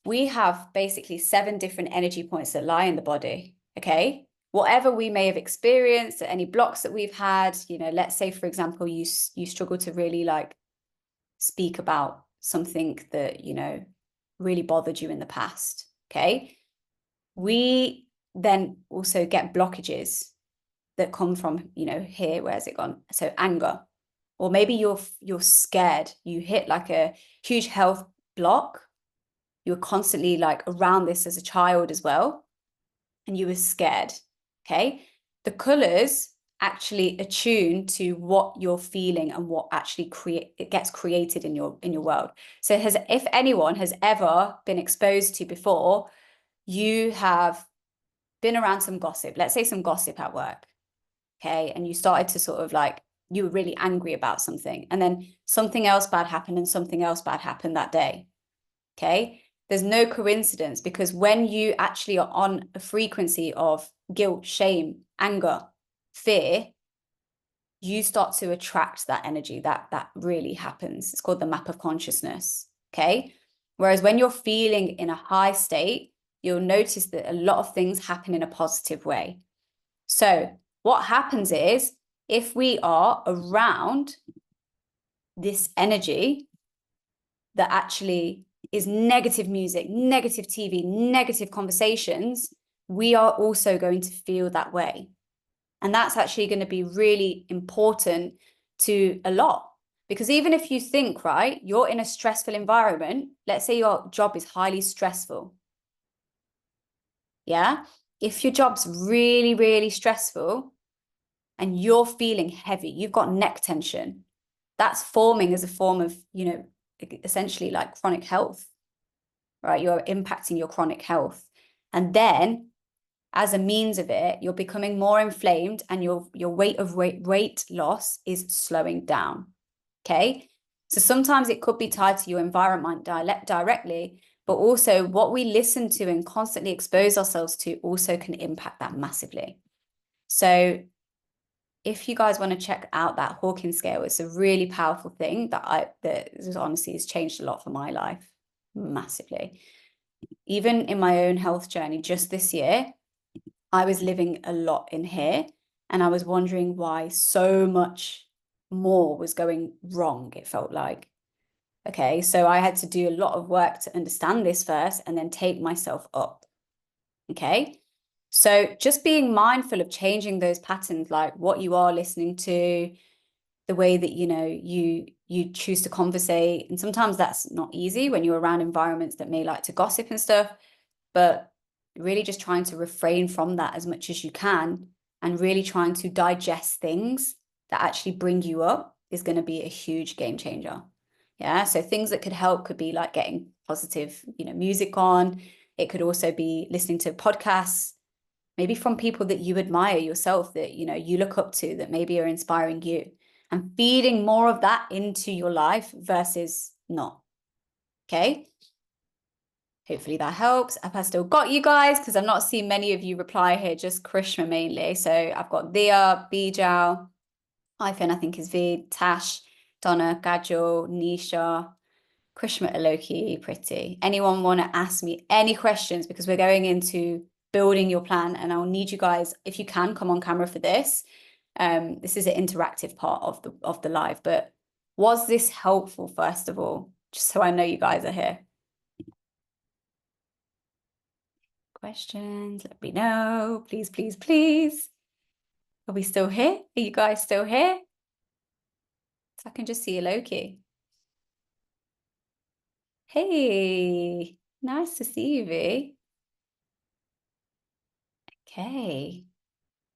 we have basically 7 different energy points that lie in the body. Okay. Whatever we may have experienced, any blocks that we've had, you know, let's say, for example, you struggle to really like speak about something that, you know, really bothered you in the past. Okay. We then also get blockages that come from, you know, here, where's it gone? So anger, or maybe you're scared. You hit like a huge health block. You're constantly like around this as a child as well, and you were scared. Okay. The colors actually attune to what you're feeling and what actually gets created in your world. So if anyone has ever been exposed to before, you have been around some gossip, let's say some gossip at work, okay, and you started to sort of like, you were really angry about something, and then something else bad happened and something else bad happened that day. Okay. There's no coincidence, because when you actually are on a frequency of guilt, shame, anger, fear, you start to attract that energy. That really happens. It's called the map of consciousness. Okay. Whereas when you're feeling in a high state, you'll notice that a lot of things happen in a positive way. So what happens is, if we are around this energy that actually is negative music, negative TV, negative conversations, we are also going to feel that way. And that's actually going to be really important to a lot. Because even if you think, right, you're in a stressful environment, let's say your job is highly stressful. Yeah. If your job's really, really stressful and you're feeling heavy, you've got neck tension, that's forming as a form of, you know, essentially like chronic health, right? You're impacting your chronic health. And then as a means of it, you're becoming more inflamed, and your weight loss is slowing down. Okay. So sometimes it could be tied to your environment directly, but also what we listen to and constantly expose ourselves to also can impact that massively. So if you guys want to check out that Hawkins scale, it's a really powerful thing that honestly has changed a lot for my life, massively. Even in my own health journey, just this year, I was living a lot in here, and I was wondering why so much more was going wrong, it felt like. Okay, so I had to do a lot of work to understand this first and then take myself up. Okay. So just being mindful of changing those patterns, like what you are listening to, the way that, you know, you choose to conversate. And sometimes that's not easy when you're around environments that may like to gossip and stuff, but really just trying to refrain from that as much as you can, and really trying to digest things that actually bring you up is going to be a huge game changer. Yeah. So things that could help could be like getting positive, you know, music on. It could also be listening to podcasts, maybe from people that you admire yourself, that, you know, you look up to, that maybe are inspiring you, and feeding more of that into your life versus not. Okay. Hopefully that helps. Have I still got you guys? Because I'm not seeing many of you reply here, just Krishna mainly. So I've got Dia, Bijal, Hyphen, I think, is V. Tash, Donna, Gajul, Nisha, Krishma, Aloki, Pretty. Anyone want to ask me any questions? Because we're going into building your plan, and I'll need you guys, if you can, come on camera for this. This is an interactive part of the live, but was this helpful, first of all? Just so I know you guys are here. Questions, let me know. Please, please, please. Are we still here? Are you guys still here? So I can just see Aloki. Hey, nice to see you, V. Okay,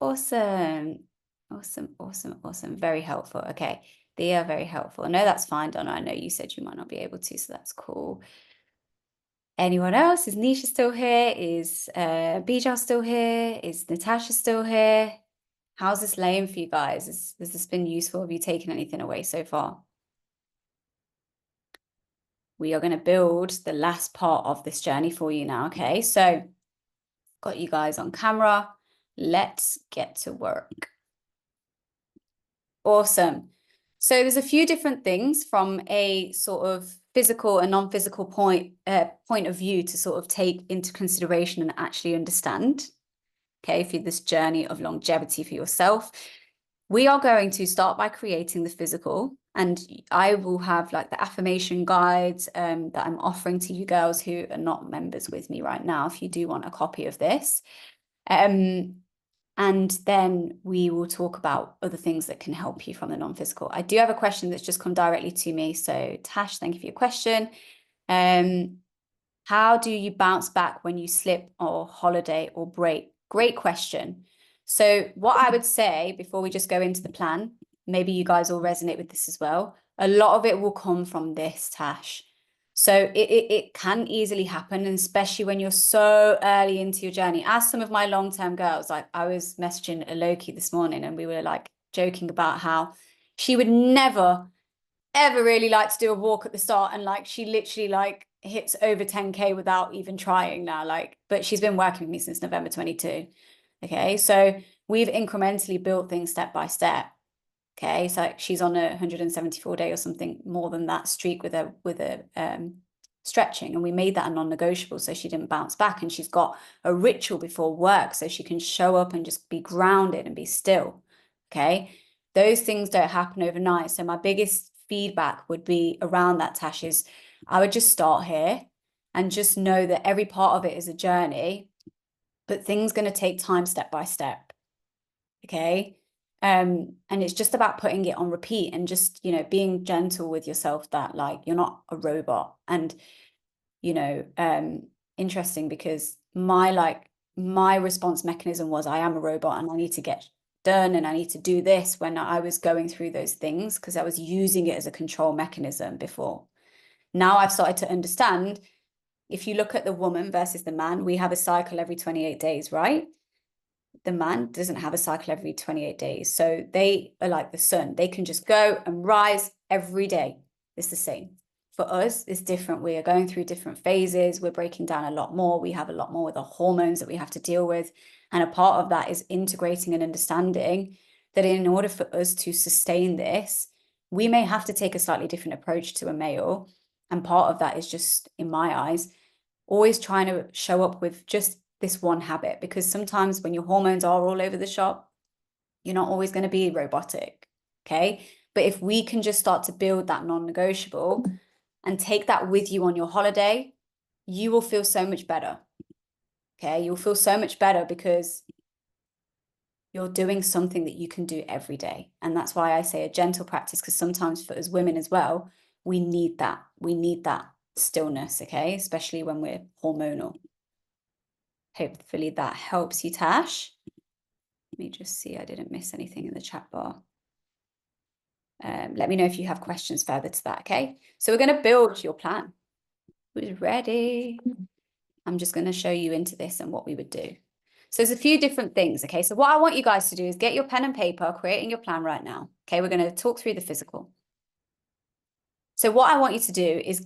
awesome. Awesome, awesome, awesome. Very helpful. Okay, they are very helpful. No, that's fine, Donna. I know you said you might not be able to, so that's cool. Anyone else? Is Nisha still here? Is Bijal still here? Is Natasha still here? How's this laying for you guys? Has this been useful? Have you taken anything away so far? We are going to build the last part of this journey for you now, okay? So, got you guys on camera. Let's get to work. Awesome. So there's a few different things from a sort of physical and non-physical point of view to sort of take into consideration and actually understand, okay, for this journey of longevity for yourself. We are going to start by creating the physical, and I will have like the affirmation guides that I'm offering to you girls who are not members with me right now, if you do want a copy of this. And then we will talk about other things that can help you from the non-physical. I do have a question that's just come directly to me. So Tash, thank you for your question. How do you bounce back when you slip or holiday or break? Great question. So what I would say before we just go into the plan, maybe you guys will resonate with this as well. A lot of it will come from this, Tash. So it can easily happen, and especially when you're so early into your journey. As some of my long-term girls, like I was messaging Aloki this morning and we were like joking about how she would never, ever really like to do a walk at the start. And like, she literally like hits over 10K without even trying now. Like, but she's been working with me since November 22. Okay. So we've incrementally built things step by step. Okay, so she's on a 174-day or something more than that streak with a stretching, and we made that a non-negotiable so she didn't bounce back, and she's got a ritual before work so she can show up and just be grounded and be still. Okay, those things don't happen overnight. So my biggest feedback would be around that, Tash, is I would just start here and just know that every part of it is a journey, but things going to take time step by step. Okay. And it's just about putting it on repeat and just, you know, being gentle with yourself, that like you're not a robot. And, you know, interesting, because my response mechanism was I am a robot and I need to get done and I need to do this when I was going through those things, because I was using it as a control mechanism before. Now I've started to understand, if you look at the woman versus the man, we have a cycle every 28 days, right? The man doesn't have a cycle every 28 days. So they are like the sun. They can just go and rise every day. It's the same. For us, it's different. We are going through different phases. We're breaking down a lot more. We have a lot more with the hormones that we have to deal with. And a part of that is integrating and understanding that in order for us to sustain this, we may have to take a slightly different approach to a male. And part of that is just, in my eyes, always trying to show up with just this one habit, because sometimes when your hormones are all over the shop, you're not always going to be robotic. Okay. But if we can just start to build that non-negotiable and take that with you on your holiday, you will feel so much better. Okay. You'll feel so much better because you're doing something that you can do every day. And that's why I say a gentle practice, because sometimes for us women as well, we need that. We need that stillness. Okay. Especially when we're hormonal. Hopefully that helps you, Tash. Let me just see, I didn't miss anything in the chat bar. Let me know if you have questions further to that, okay? So we're going to build your plan. Who's ready? I'm just going to show you into this and what we would do. So there's a few different things, okay? So what I want you guys to do is get your pen and paper, creating your plan right now. Okay, we're going to talk through the physical. So what I want you to do is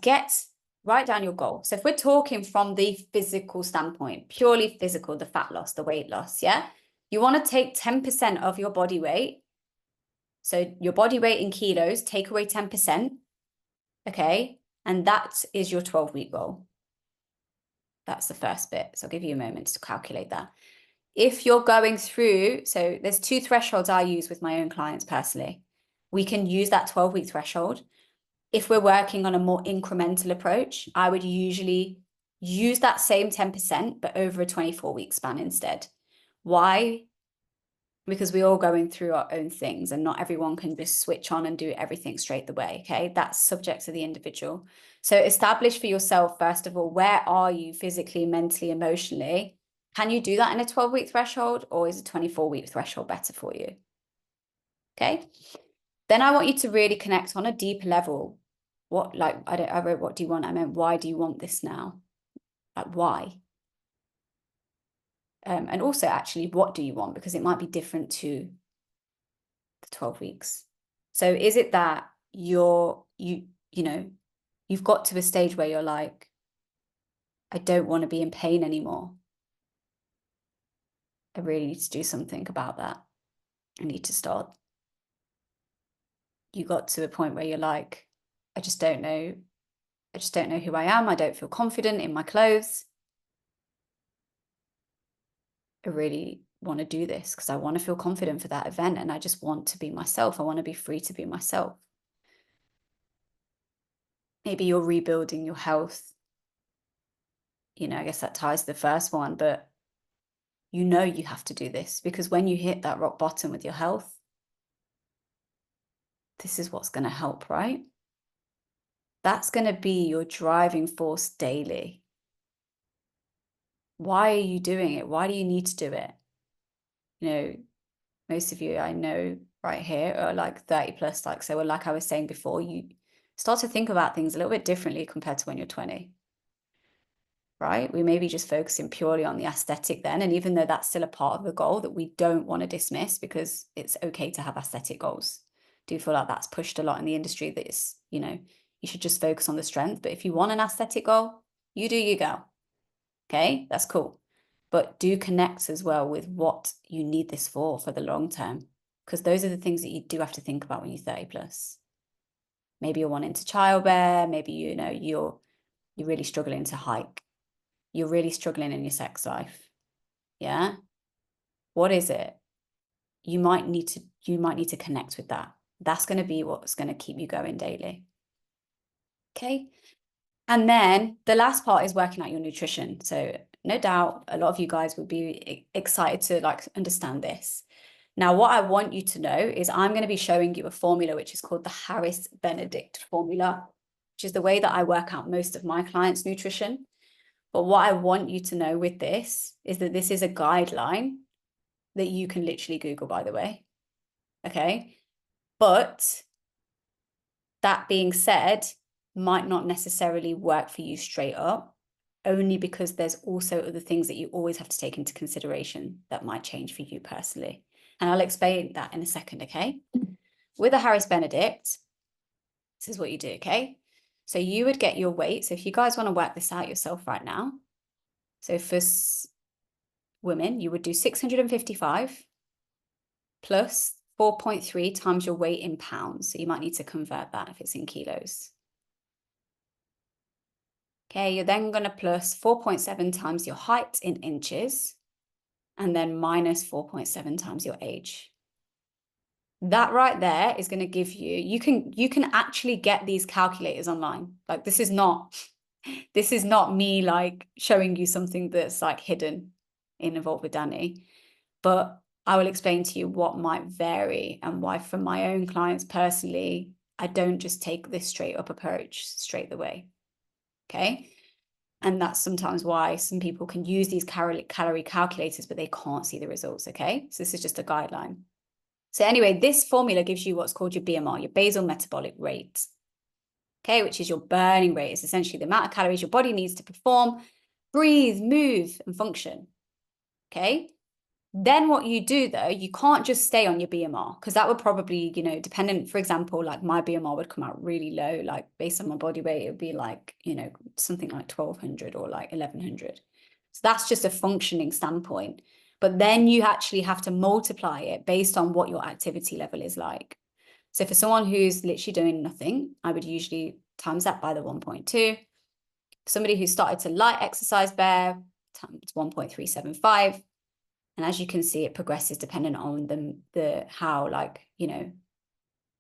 write down your goal. So if we're talking from the physical standpoint, purely physical, the fat loss, the weight loss, yeah? You want to take 10% of your body weight So your body weight in kilos, take away 10%, okay? And that is your 12-week goal. That's the first bit. So I'll give you a moment to calculate that. If you're going through, so there's 2 thresholds I use with my own clients personally. We can use that 12-week threshold. If we're working on a more incremental approach, I would usually use that same 10%, but over a 24-week span instead. Why? Because we're all going through our own things and not everyone can just switch on and do everything straight away, okay? That's subject to the individual. So establish for yourself, first of all, where are you physically, mentally, emotionally? Can you do that in a 12-week threshold, or is a 24-week threshold better for you? Okay. Then I want you to really connect on a deeper level. What, like, I wrote, what do you want? I meant, why do you want this now? Like, why? And also, actually, what do you want? Because it might be different to the 12 weeks. So is it that you know, you've got to a stage where you're like, I don't want to be in pain anymore. I really need to do something about that. I need to start. You got to a point where you're like, I just don't know who I am. I don't feel confident in my clothes. I really want to do this because I want to feel confident for that event and I just want to be myself. I want to be free to be myself. Maybe you're rebuilding your health. You know, I guess that ties to the first one, but you know you have to do this because when you hit that rock bottom with your health, this is what's going to help, right? That's going to be your driving force daily. Why are you doing it? Why do you need to do it? You know, most of you I know right here are like 30 plus, like, so like I was saying before, you start to think about things a little bit differently compared to when you're 20. Right? We may be just focusing purely on the aesthetic then. And even though that's still a part of the goal that we don't want to dismiss because it's okay to have aesthetic goals. I do feel like that's pushed a lot in the industry that it's, you know, you should just focus on the strength. But if you want an aesthetic goal, you do you go. Okay, that's cool. But do connect as well with what you need this for the long term. Because those are the things that you do have to think about when you're 30 plus. Maybe you're wanting to childbear, maybe you know you're really struggling to hike. You're really struggling in your sex life. Yeah. What is it? You might need to connect with that. That's going to be what's going to keep you going daily. Okay. And then the last part is working out your nutrition. So no doubt a lot of you guys would be excited to like understand this. Now, what I want you to know is I'm going to be showing you a formula, which is called the Harris-Benedict formula, which is the way that I work out most of my clients' nutrition. But what I want you to know with this is that this is a guideline that you can literally Google, by the way. Okay. But that being said, might not necessarily work for you straight up, only because there's also other things that you always have to take into consideration that might change for you personally. And I'll explain that in a second, okay? With a Harris-Benedict, this is what you do, okay? So you would get your weight. So if you guys want to work this out yourself right now, so for women, you would do 655 plus 4.3 times your weight in pounds. So you might need to convert that if it's in kilos. Okay, you're then going to plus 4.7 times your height in inches, and then minus 4.7 times your age. That right there is going to give you, you can actually get these calculators online. Like this is not me like showing you something that's like hidden in Evolve with Danny, but I will explain to you what might vary and why for my own clients personally, I don't just take this straight up approach straight away. Okay. And that's sometimes why some people can use these calorie calculators, but they can't see the results. Okay. So this is just a guideline. So anyway, this formula gives you what's called your BMR, your basal metabolic rate. Okay, which is your burning rate. It's essentially the amount of calories your body needs to perform, breathe, move, and function. Okay. Then what you do though, you can't just stay on your BMR because that would probably, you know, dependent, for example, like my BMR would come out really low, like based on my body weight, it would be like, you know, something like 1200 or like 1100. So that's just a functioning standpoint. But then you actually have to multiply it based on what your activity level is like. So for someone who's literally doing nothing, I would usually times that by the 1.2. Somebody who started to light exercise bear, times 1.375. And as you can see, it progresses depending on the how, like, you know,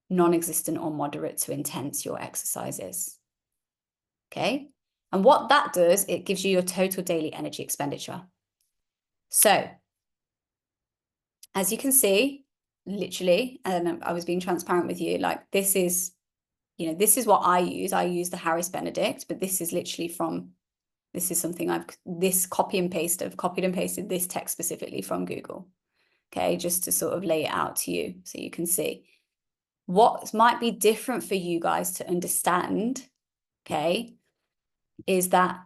non-existent or moderate to intense your exercise is. Okay. And what that does, it gives you your total daily energy expenditure. So as you can see, literally, and I was being transparent with you, like this is, you know, this is what I use. I use the Harris Benedict, but this is literally from, this is something I've copied and pasted this text specifically from Google. Okay, just to sort of lay it out to you so you can see. What might be different for you guys to understand, okay, is that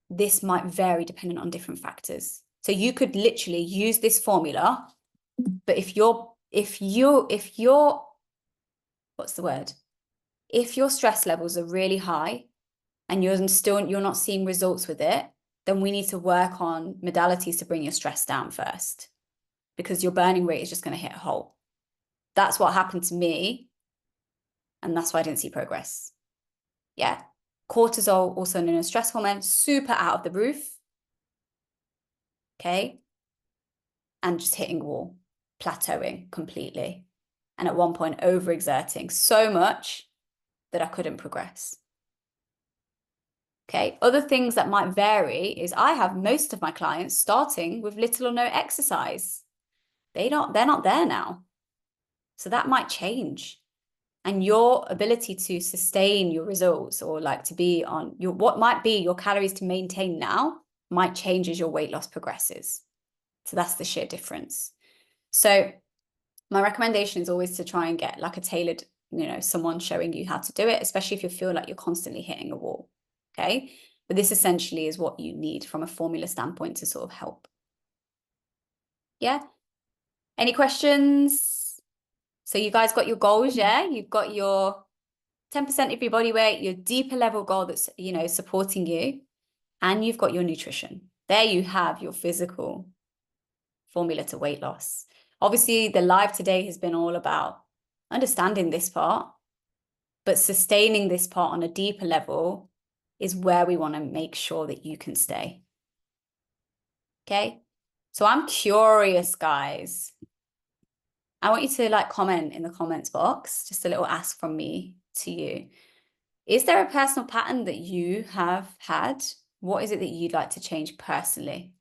this might vary depending on different factors. So you could literally use this formula, but if your what's the word? If your stress levels are really high and you're not seeing results with it, then we need to work on modalities to bring your stress down first, because your burning rate is just going to hit a hole. That's what happened to me, and that's why I didn't see progress. Yeah. Cortisol, also known as stress hormone, super out of the roof. Okay. And just hitting a wall, plateauing completely. And at one point, overexerting so much that I couldn't progress. Okay. Other things that might vary is I have most of my clients starting with little or no exercise. They're not there now. So that might change. And your ability to sustain your results, or like to be on your, what might be your calories to maintain now, might change as your weight loss progresses. So that's the sheer difference. So my recommendation is always to try and get like a tailored, you know, someone showing you how to do it, especially if you feel like you're constantly hitting a wall. Okay. But this essentially is what you need from a formula standpoint to sort of help. Yeah. Any questions? So you guys got your goals, yeah? You've got your 10% of your body weight, your deeper level goal that's, you know, supporting you, and you've got your nutrition. There you have your physical formula to weight loss. Obviously, the live today has been all about understanding this part, but sustaining this part on a deeper level is where we want to make sure that you can stay. Okay. So I'm curious, guys. I want you to like comment in the comments box, just a little ask from me to you. Is there a personal pattern that you have had? What is it that you'd like to change personally?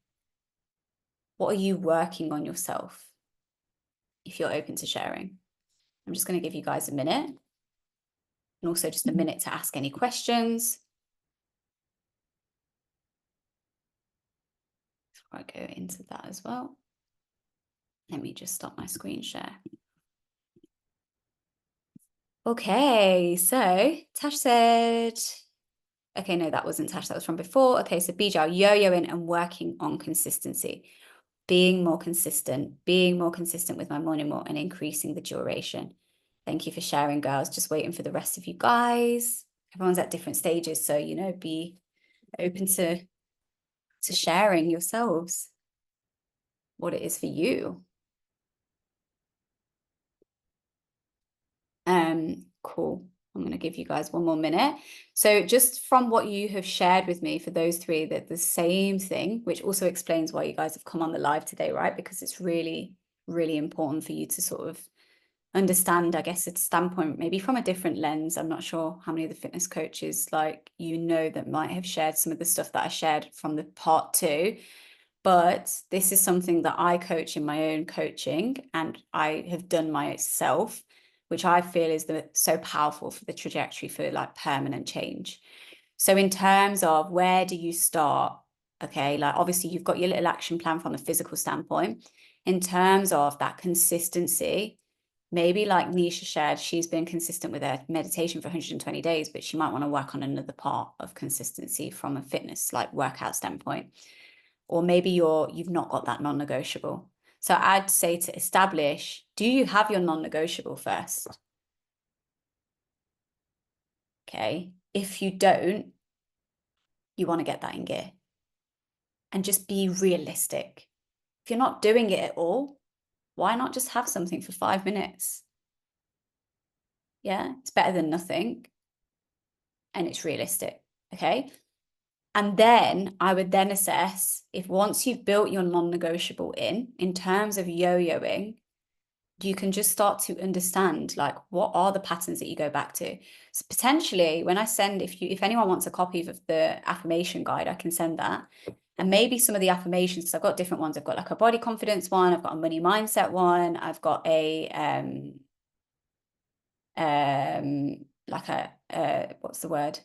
What are you working on yourself? If you're open to sharing. I'm just going to give you guys a minute, and also just a minute to ask any questions. Before I go into that as well, let me just stop my screen share. Okay, so Tash said, okay, no, that wasn't Tash, that was from before. Okay, so Bijal, yo-yoing and working on consistency. Being more consistent with my morning walk and increasing the duration. Thank you for sharing, girls. Just waiting for the rest of you guys. Everyone's at different stages, so, you know, be open to sharing yourselves what it is for you. Cool. I'm going to give you guys one more minute. So just from what you have shared with me for those three, that the same thing, which also explains why you guys have come on the live today, right? Because it's really, really important for you to sort of understand, I guess, its standpoint, maybe from a different lens. I'm not sure how many of the fitness coaches, like, you know, that might have shared some of the stuff that I shared from the part 2. But this is something that I coach in my own coaching, and I have done myself, which I feel is so powerful for the trajectory for like permanent change. So in terms of where do you start? Okay, like obviously you've got your little action plan from a physical standpoint. In terms of that consistency, maybe like Nisha shared, she's been consistent with her meditation for 120 days, but she might want to work on another part of consistency from a fitness like workout standpoint. Or maybe you've not got that non-negotiable. So I'd say to establish, do you have your non-negotiable first? Okay. If you don't, you want to get that in gear. And just be realistic. If you're not doing it at all, why not just have something for 5 minutes? Yeah, it's better than nothing. And it's realistic. Okay. And then I would then assess if once you've built your non-negotiable in terms of yo-yoing, you can just start to understand like what are the patterns that you go back to. So potentially when I send, if anyone wants a copy of the affirmation guide, I can send that. And maybe some of the affirmations, because I've got different ones. I've got like a body confidence one, I've got a money mindset one, I've got a like a what's the word?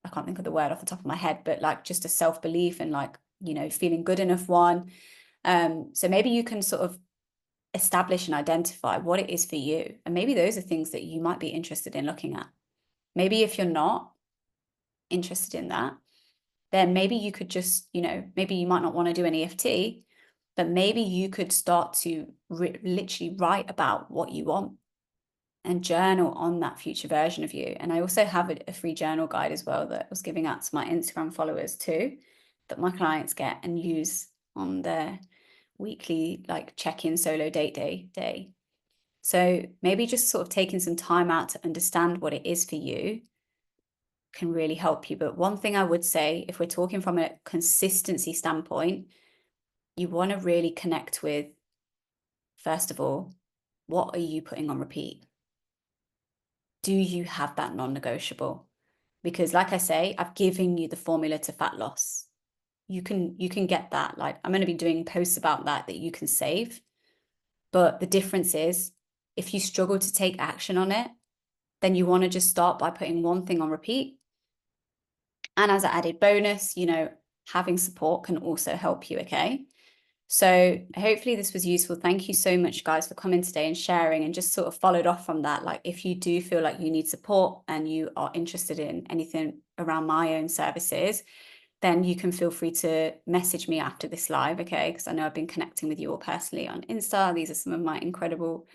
I can't think of the word off the top of my head, but like just a self-belief and like, you know, feeling good enough one. So maybe you can sort of establish and identify what it is for you. And maybe those are things that you might be interested in looking at. Maybe if you're not interested in that, then maybe you could just, you know, maybe you might not want to do an EFT, but maybe you could start to literally write about what you want and journal on that future version of you. And I also have a free journal guide as well that I was giving out to my Instagram followers too, that my clients get and use on their weekly like check-in solo date day. So maybe just sort of taking some time out to understand what it is for you can really help you. But one thing I would say, if we're talking from a consistency standpoint, you want to really connect with, first of all, what are you putting on repeat? Do you have that non-negotiable? Because like I say, I've given you the formula to fat loss. You can get that. Like I'm going to be doing posts about that you can save. But the difference is if you struggle to take action on it, then you want to just start by putting one thing on repeat. And as an added bonus, you know, having support can also help you. Okay. So hopefully this was useful. Thank you so much, guys, for coming today and sharing, and just sort of followed off from that. Like if you do feel like you need support and you are interested in anything around my own services, then you can feel free to message me after this live, okay? Because I know I've been connecting with you all personally on Insta. These are some of my incredible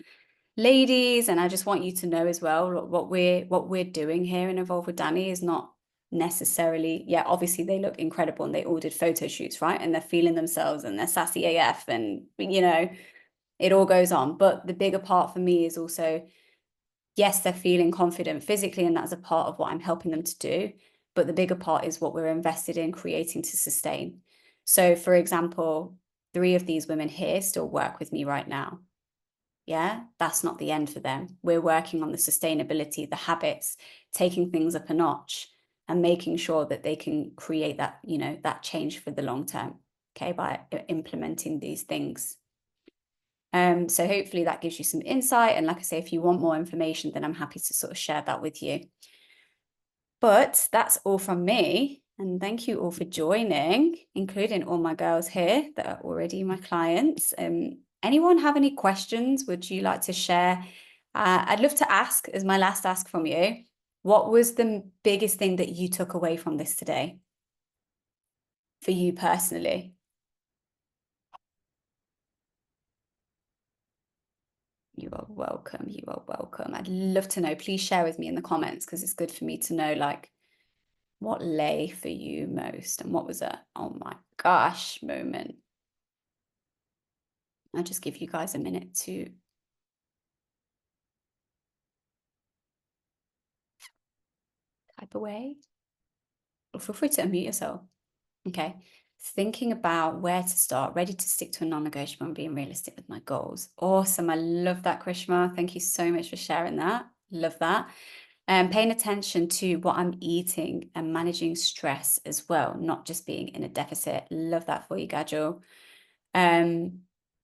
ladies, and I just want you to know as well what we're doing here in Evolve with Danni is not necessarily, yeah, obviously they look incredible and they all did photo shoots, right? And they're feeling themselves and they're sassy AF and, you know, it all goes on. But the bigger part for me is also, yes, they're feeling confident physically, and that's a part of what I'm helping them to do. But the bigger part is what we're invested in creating to sustain. So, for example, 3 of these women here still work with me right now. Yeah, that's not the end for them. We're working on the sustainability, the habits, taking things up a notch and making sure that they can create that, you know, that change for the long term, okay, by implementing these things. So hopefully that gives you some insight. And like I say, if you want more information, then I'm happy to sort of share that with you. But that's all from me. And thank you all for joining, including all my girls here that are already my clients. Anyone have any questions? Would you like to share? I'd love to ask, as my last ask from you, what was the biggest thing that you took away from this today for you personally? You are welcome. You are welcome. I'd love to know. Please share with me in the comments because it's good for me to know, like, what lay for you most and what was a, oh my gosh, moment. I'll just give you guys a minute to type away. Or feel free to unmute yourself. Okay. Thinking about where to start, ready to stick to a non-negotiable and being realistic with my goals. Awesome. I love that, Krishma. Thank you so much for sharing that. Love that. Paying attention to what I'm eating and managing stress as well, not just being in a deficit. Love that for you, Gajul.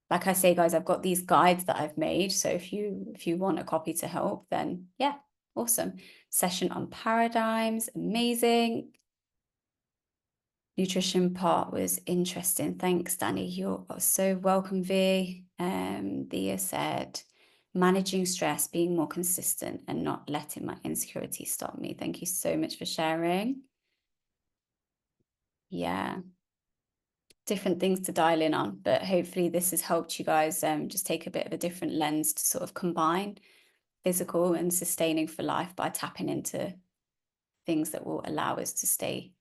Like I say, guys, I've got these guides that I've made. So if you want a copy to help, then yeah, awesome. Session on paradigms, amazing. Nutrition part was interesting. Thanks, Danny. You're so welcome, V. Thea said, managing stress, being more consistent and not letting my insecurity stop me. Thank you so much for sharing. Yeah. Different things to dial in on, but hopefully this has helped you guys just take a bit of a different lens to sort of combine physical and sustaining for life by tapping into things that will allow us to stay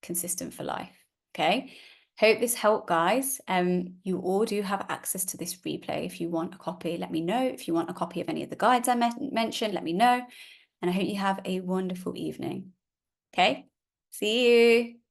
consistent for life. Okay. Hope this helped, guys. You all do have access to this replay. If you want a copy, let me know. If you want a copy of any of the guides I mentioned, let me know. And I hope you have a wonderful evening. Okay, see you.